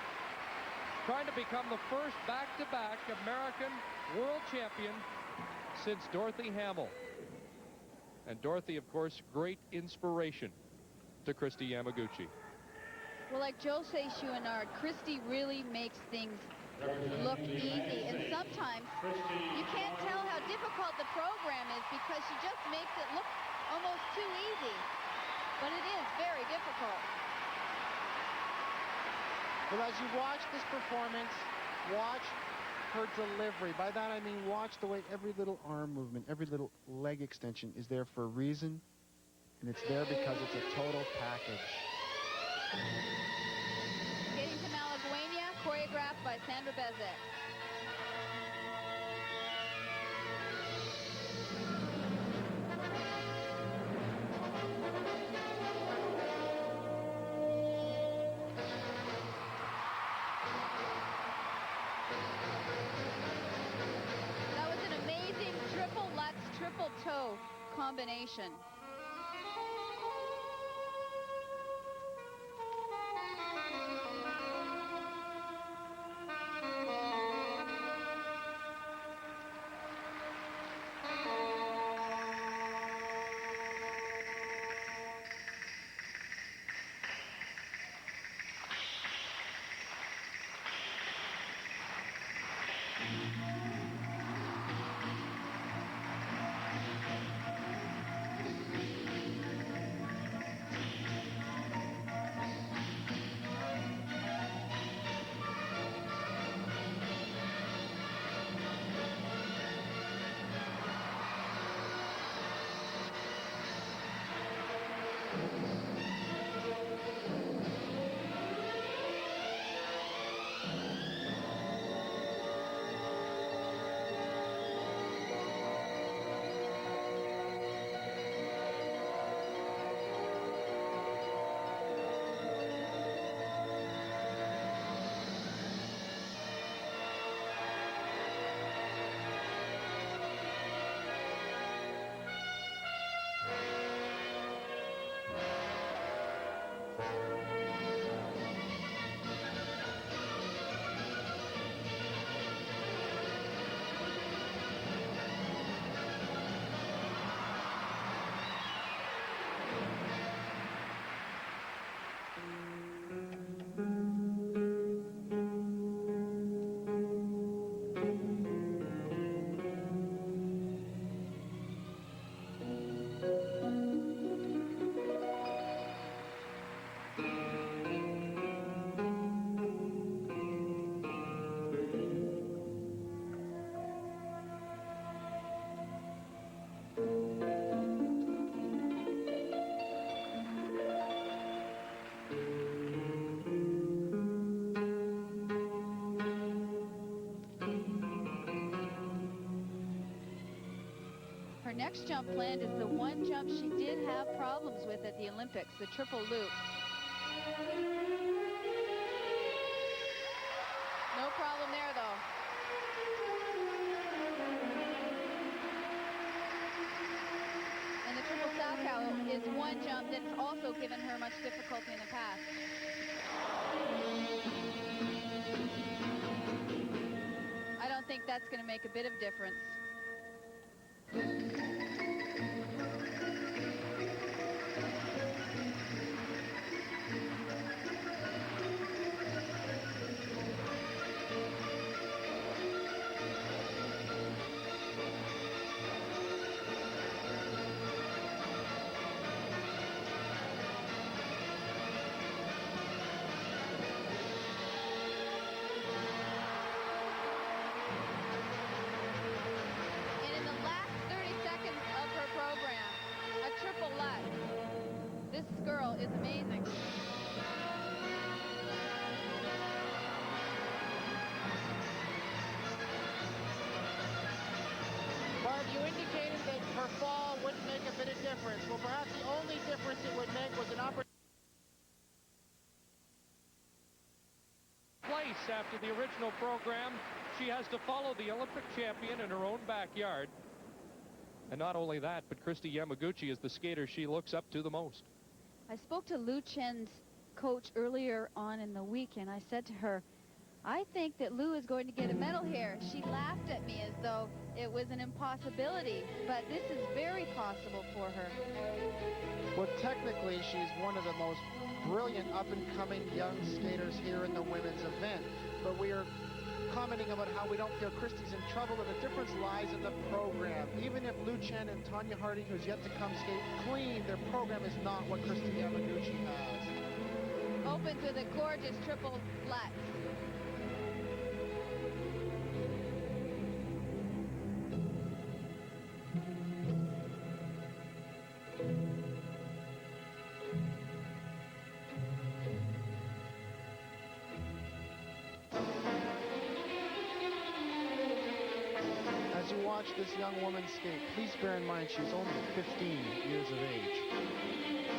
Trying to become the first back-to-back American world champion since Dorothy Hamill. And Dorothy, of course, great inspiration to Kristi Yamaguchi. Well, like Josée Chouinard, Kristi really makes things look easy. And sometimes you can't tell how difficult the program is because she just makes it look almost too easy. But it is very difficult. Well, as you watch this performance, watch her delivery. By that I mean watch the way every little arm movement, every little leg extension is there for a reason. And it's there because it's a total package. Skating to Malaguena, choreographed by Sandra Bezek. Triple toe combination. next jump planned is the one jump she did have problems with at the Olympics, the triple loop. No problem there, though. And the triple Salchow is one jump that's also given her much difficulty in the past. I don't think that's going to make a bit of difference. This girl is amazing. Barb, you indicated that her fall wouldn't make a bit of difference. Well, perhaps the only difference it would make was an opportunity. Place after the original program, she has to follow the Olympic champion in her own backyard. And not only that, but Kristi Yamaguchi is the skater she looks up to the most. I spoke to Lu Chen's coach earlier on in the week, and I said to her, I think that Lu is going to get a medal here. She laughed at me as though it was an impossibility, but this is very possible for her. Well, technically, she's one of the most brilliant up-and-coming young skaters here in the women's event, but we are commenting about how we don't feel Kristi's in trouble, and the difference lies in the program. Even if Lu Chen and Tonya Harding, who's yet to come, skate clean, their program is not what Kristi Yamaguchi has. Opens with a gorgeous triple flat. As you watch this young woman skate, please bear in mind she's only 15 years of age.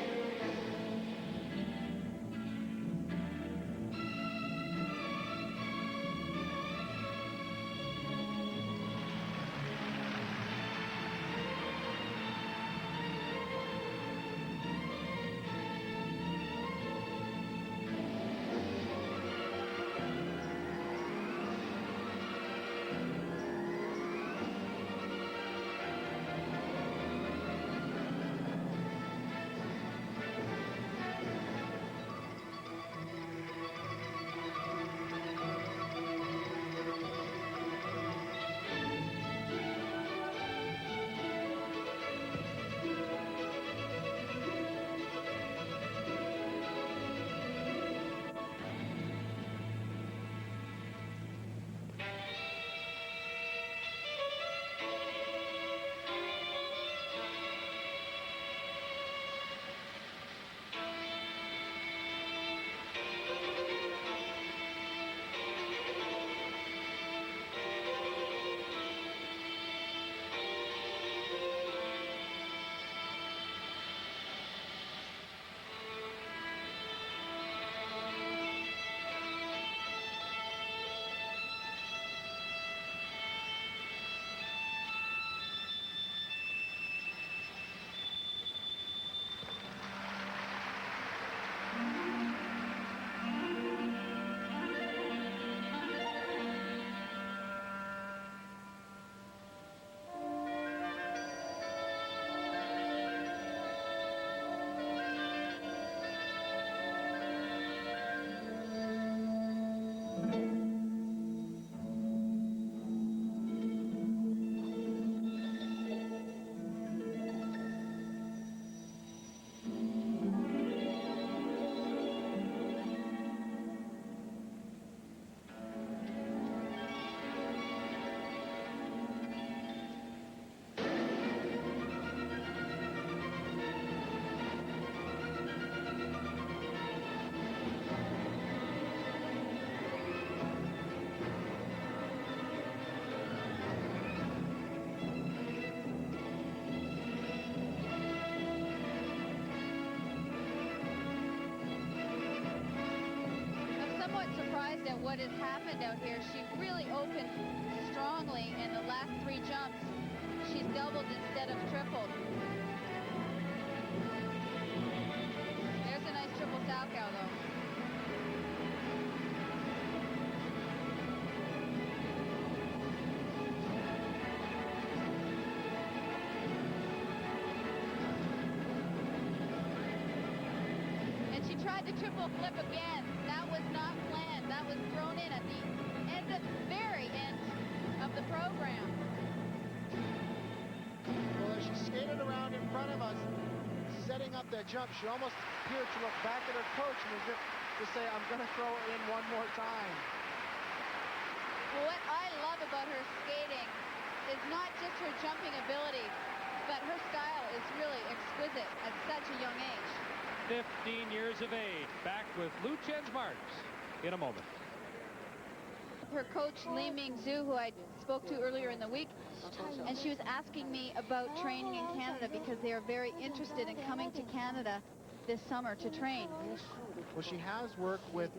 surprised at what has happened out here. She really opened strongly, and the last 3 jumps, she's doubled instead of tripled. There's a nice triple Salchow, though. And she tried to triple flip again. That was not planned. That was thrown in at the very end of the program. Well, as she skated around in front of us, setting up that jump, she almost appeared to look back at her coach and as if to say, I'm going to throw it in one more time. Well, what I love about her skating is not just her jumping ability, but her style is really exquisite at such a young age. 15 years of age, back with Lu Chen's marks in a moment. Her coach, Li Mingzhu, who I spoke to earlier in the week, and she was asking me about training in Canada because they are very interested in coming to Canada this summer to train. Well, she has worked with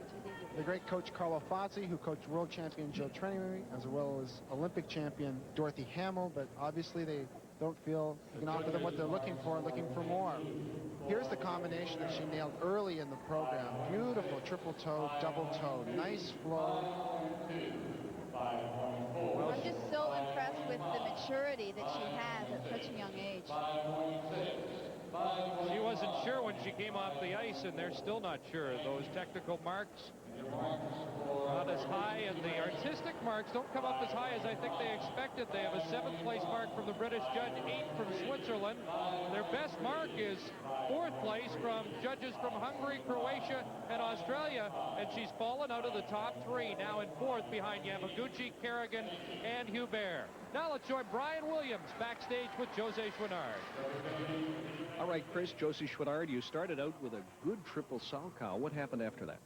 the great coach Carlo Fazzi, who coached world champion Joe Trenary, as well as Olympic champion Dorothy Hamill, but obviously they don't feel you can offer them what they're looking for more. Here's the combination that she nailed early in the program. Beautiful triple toe, double toe, nice flow. I'm just so impressed with the maturity that she has at such a young age. She wasn't sure when she came off the ice, and they're still not sure. Those technical marks not as high, and the artistic marks don't come up as high as I think they expected. They have a 7th place mark from the British judge, 8 from Switzerland. Their best mark is 4th place from judges from Hungary, Croatia, and Australia, and she's fallen out of the top 3, now in 4th behind Yamaguchi, Kerrigan, and Hubert. Now let's join Brian Williams backstage with Josée Chouinard. All right, Chris, Josée Chouinard, you started out with a good triple Salchow. What happened after that?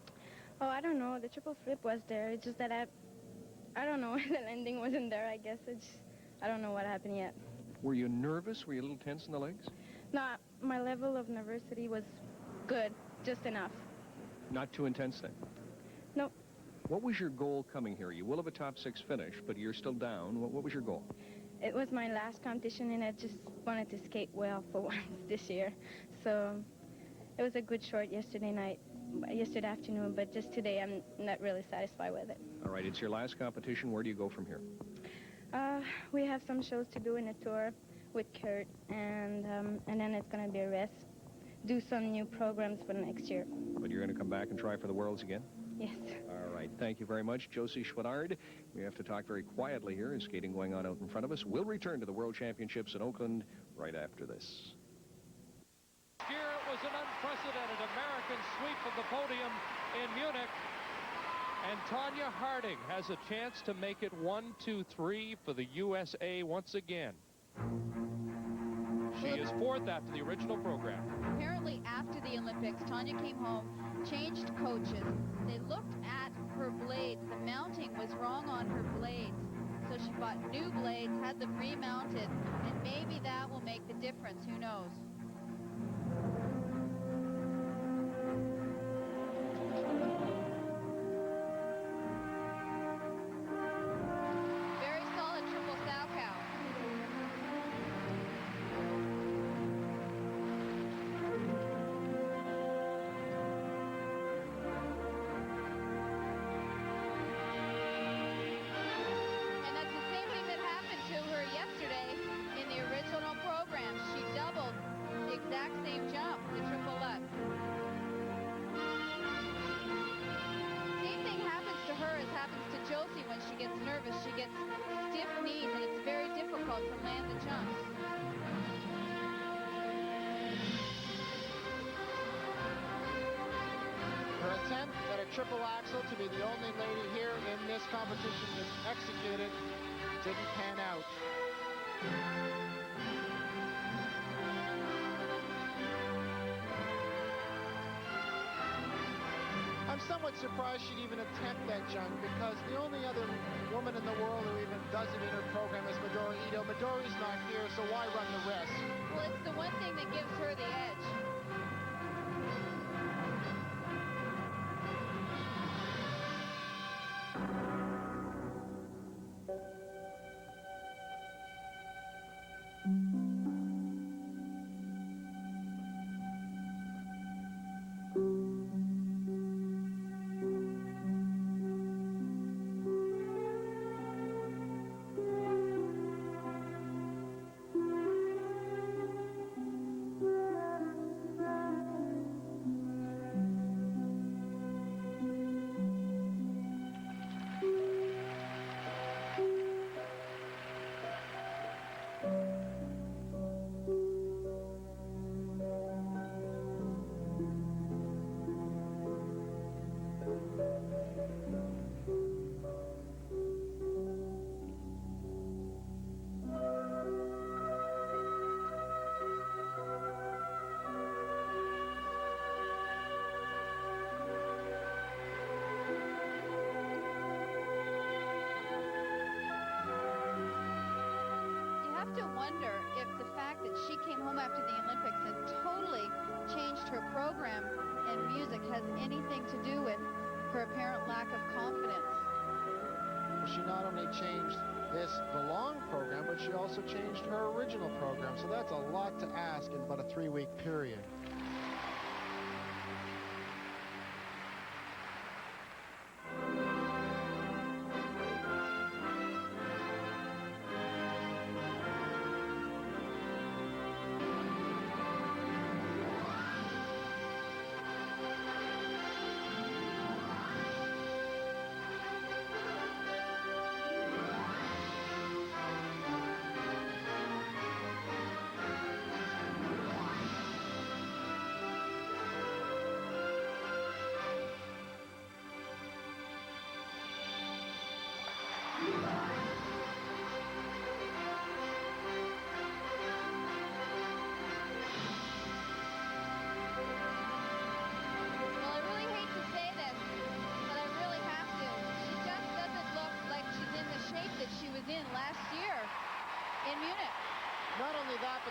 Oh, I don't know. The triple flip was there. It's just that I don't know. The landing wasn't there, I guess. I don't know what happened yet. Were you nervous? Were you a little tense in the legs? No, my level of nervousity was good, just enough. Not too intense then? Nope. What was your goal coming here? You will have a top 6 finish, but you're still down. What was your goal? It was my last competition, and I just wanted to skate well for once this year. So it was a good short yesterday afternoon, but just today I'm not really satisfied with it. All right, it's your last competition. Where do you go from here? We have some shows to do in a tour with Kurt, and then it's going to be a rest. Do some new programs for next year. But you're going to come back and try for the Worlds again? Yes. All right, thank you very much, Josée Chouinard. We have to talk very quietly here. There's skating going on out in front of us. We'll return to the World Championships in Oakland right after this. Here it was an unprecedented American sweep of the podium in Munich. And Tonya Harding has a chance to make it 1-2-3 for the USA once again. She is 4th after the original program. Apparently after the Olympics, Tonya came home, changed coaches. They looked at her blades. The mounting was wrong on her blades. So she bought new blades, had them remounted, and maybe that will make the difference. Who knows? Very solid triple Salchow. And that's the same thing that happened to her yesterday in the original program. She doubled the exact same jump, the triple Lutz. Same thing happens to her as happens to Josée when she gets nervous. She gets stiff knees, and it's very difficult to land the jumps. Her attempt at a triple axel to be the only lady here in this competition that's executed didn't pan out. I'm somewhat surprised she'd even attempt that jump because the only other woman in the world who even does it in her program is Midori Ito. Midori's not here, so why run the risk? Well, it's the one thing that gives her the edge. have to wonder if the fact that she came home after the Olympics and totally changed her program in music has anything to do with her apparent lack of confidence. She not only changed the long program, but she also changed her original program. So that's a lot to ask in but a 3-week period.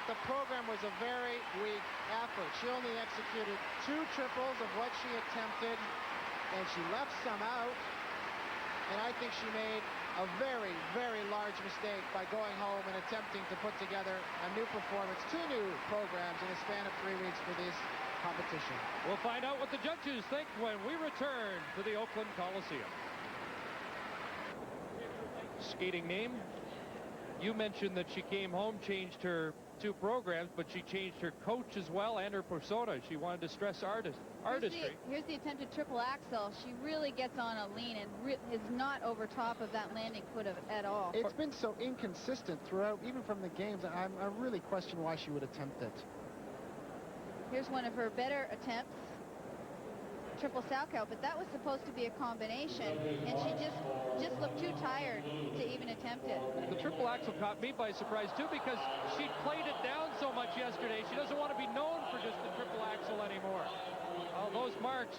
The program was a very weak effort. She only executed 2 triples of what she attempted, and she left some out. And I think she made a very, very large mistake by going home and attempting to put together a new performance, 2 new programs in a span of 3 weeks for this competition. We'll find out what the judges think when we return to the Oakland Coliseum. Skating name. You mentioned that she came home, changed her 2 programs, but she changed her coach as well and her persona. She wanted to stress artistry. Here's the attempted triple axel. She really gets on a lean and is not over top of that landing foot at all. It's been so inconsistent throughout, even from the games. I really question why she would attempt it. Here's one of her better attempts. Triple Salchow, but that was supposed to be a combination, and she just looked too tired to even attempt it. The triple axel caught me by surprise too, because she played it down so much yesterday. She doesn't want to be known for just the triple axel anymore. Those marks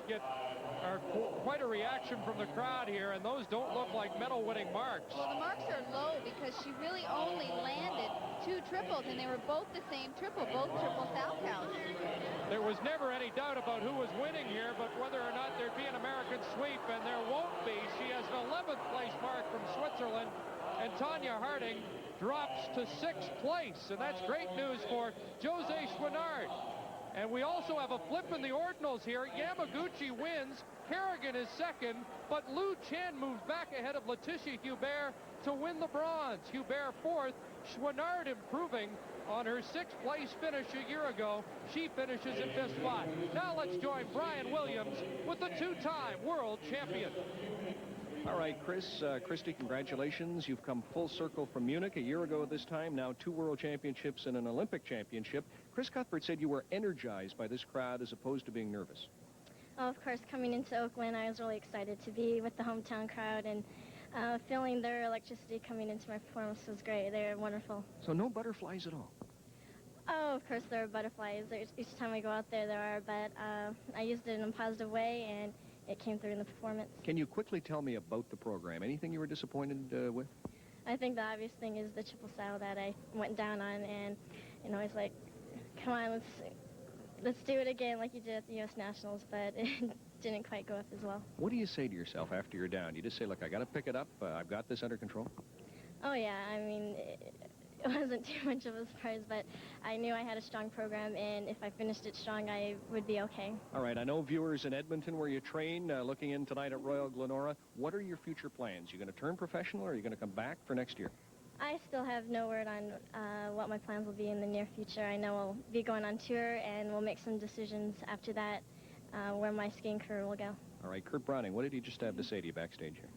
are quite a reaction from the crowd here, and those don't look like medal-winning marks. Well, the marks are low because she really only landed 2 triples, and they were both the same triple, both triple Salchows. There was never any doubt about who was winning here, but whether or not there'd be an American sweep, and there won't be. She has an 11th place mark from Switzerland, and Tonya Harding drops to 6th place, and that's great news for Josée Chouinard. And we also have a flip in the ordinals here. Yamaguchi wins, Kerrigan is 2nd, but Lu Chen moves back ahead of Latisha Hubert to win the bronze. Hubert 4th, Chouinard improving on her 6th place finish a year ago. She finishes in 5th spot. Now let's join Brian Williams with the 2-time world champion. All right, Christy, congratulations. You've come full circle from Munich a year ago at this time. Now 2 world championships and an Olympic championship. Chris Cuthbert said you were energized by this crowd as opposed to being nervous. Oh, of course, coming into Oakland, I was really excited to be with the hometown crowd, and feeling their electricity coming into my performance was great. They were wonderful. So no butterflies at all? Oh, of course there are butterflies. Each time I go out there are, but I used it in a positive way, and it came through in the performance. Can you quickly tell me about the program? Anything you were disappointed with? I think the obvious thing is the triple sow that I went down on, and it's like, come on, let's do it again like you did at the U.S. Nationals, but it didn't quite go up as well. What do you say to yourself after you're down? You just say, look, I got to pick it up. I've got this under control? Oh, yeah. I mean, it wasn't too much of a surprise, but I knew I had a strong program, and if I finished it strong, I would be okay. All right, I know viewers in Edmonton where you train, looking in tonight at Royal Glenora. What are your future plans? You going to turn professional, or are you going to come back for next year? I still have no word on what my plans will be in the near future. I know I'll be going on tour, and we'll make some decisions after that where my skiing career will go. All right, Kurt Browning, what did he just have to say to you backstage here?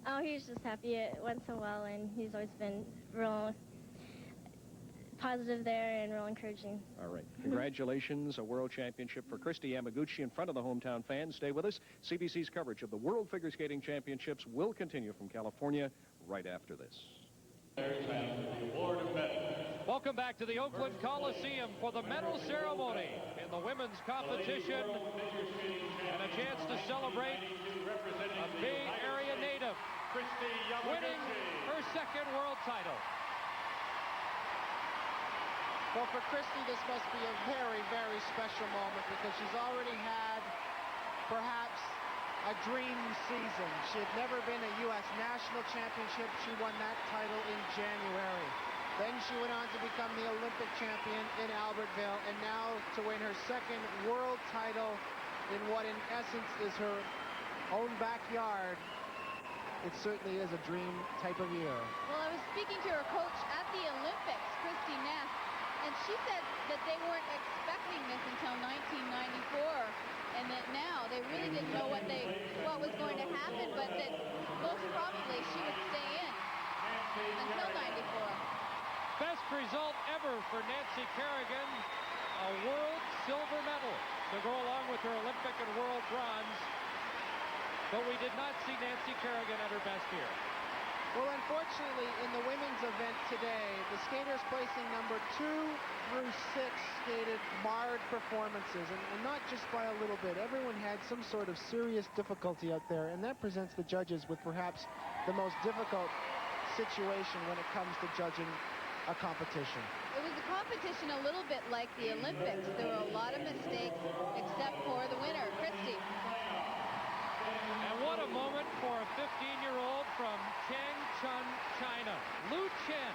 Oh, he was just happy it went so well, and he's always been real positive there and real encouraging. All right. Congratulations, a world championship for Christy Yamaguchi in front of the hometown fans. Stay with us. CBC's coverage of the World Figure Skating Championships will continue from California right after this. Welcome back to the Oakland Coliseum for the medal ceremony in the women's competition, and a chance to celebrate a Bay Area native winning her 2nd world title. Well, for Christy, this must be a very, very special moment because she's already had perhaps a dream season. She had never been a U.S. national championship. She won that title in January. Then she went on to become the Olympic champion in Albertville, and now to win her second world title in what in essence is her own backyard. It certainly is a dream type of year. Well, I was speaking to her coach at the Olympics, Christy Ness, and she said that they weren't expecting this until 1994, and that now they really didn't know what was going to happen, but that most probably she would stay in until 94. Best result ever for Nancy Kerrigan, a world silver medal to go along with her Olympic and world bronze. But we did not see Nancy Kerrigan at her best here. Well, unfortunately, in the women's event today, the skaters placing number 2 through 6 skated marred performances, and not just by a little bit. Everyone had some sort of serious difficulty out there, and that presents the judges with perhaps the most difficult situation when it comes to judging a competition. It was a competition a little bit like the Olympics. There were a lot of mistakes, except for the winner, Christy. And what a moment for a 15-year-old from Changchun, China. Lu Chen,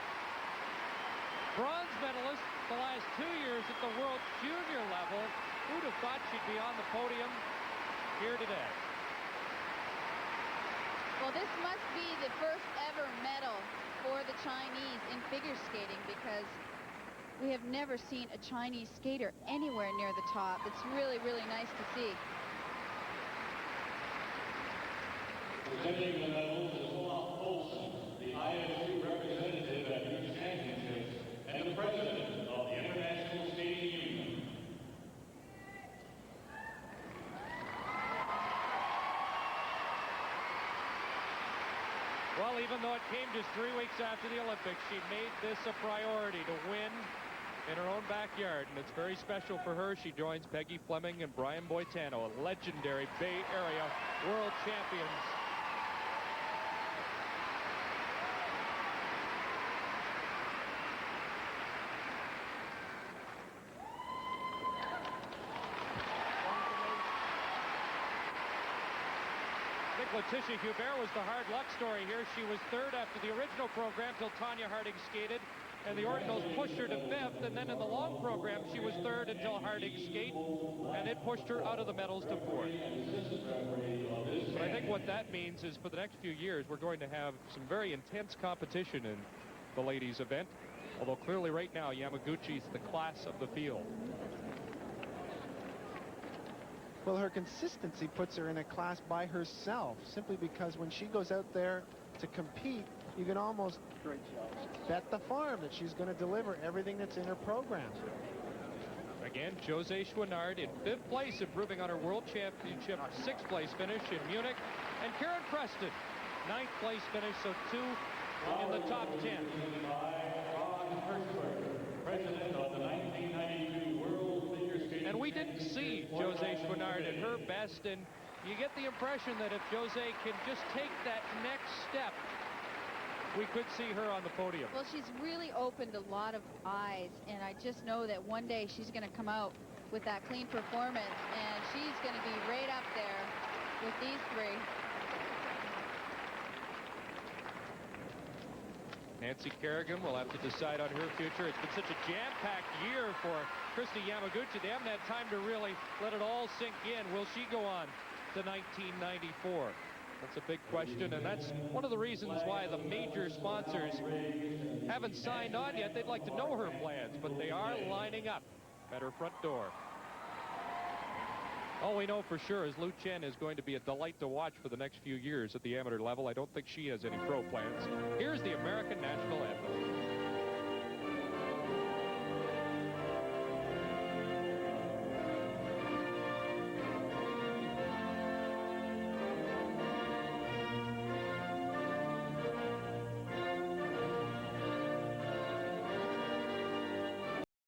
bronze medalist the last 2 years at the world junior level. Who'd have thought she'd be on the podium here today? Well, this must be the first ever medal for the Chinese in figure skating, because we have never seen a Chinese skater anywhere near the top. It's really, really nice to see. Presenting the medals is Olaf Olsen, the ISU representative at these championships and the president of the International Skating Union. Well, even though it came just 3 weeks after the Olympics, she made this a priority to win in her own backyard, and it's very special for her. She joins Peggy Fleming and Brian Boitano, legendary Bay Area world champions. Latisha Hubert was the hard luck story here. She was third after the original program till Tonya Harding skated, and the Ordinals pushed her to fifth, and then in the long program she was third until Harding skated, and it pushed her out of the medals to fourth. But I think what that means is for the next few years we're going to have some very intense competition in the ladies event, although clearly right now Yamaguchi's the class of the field. Well, her consistency puts her in a class by herself, simply because when she goes out there to compete, you can almost bet the farm that she's going to deliver everything that's in her program. Again, Josée Chouinard in 5th place, improving on her World Championship 6th place finish in Munich. And Karen Preston, 9th place finish, so 2 in the top 10. President of the 1992 World Figure Skating. And we didn't see Josée Chouinard at her best, and you get the impression that if Josée can just take that next step, we could see her on the podium. Well, she's really opened a lot of eyes, and I just know that one day she's going to come out with that clean performance, and she's going to be right up there with these three. Nancy Kerrigan will have to decide on her future. It's been such a jam-packed year for Christy Yamaguchi. They haven't had time to really let it all sink in. Will she go on to 1994? That's a big question, and that's one of the reasons why the major sponsors haven't signed on yet. They'd like to know her plans, but they are lining up at her front door. All we know for sure is Lu Chen is going to be a delight to watch for the next few years at the amateur level. I don't think she has any pro plans. Here's the American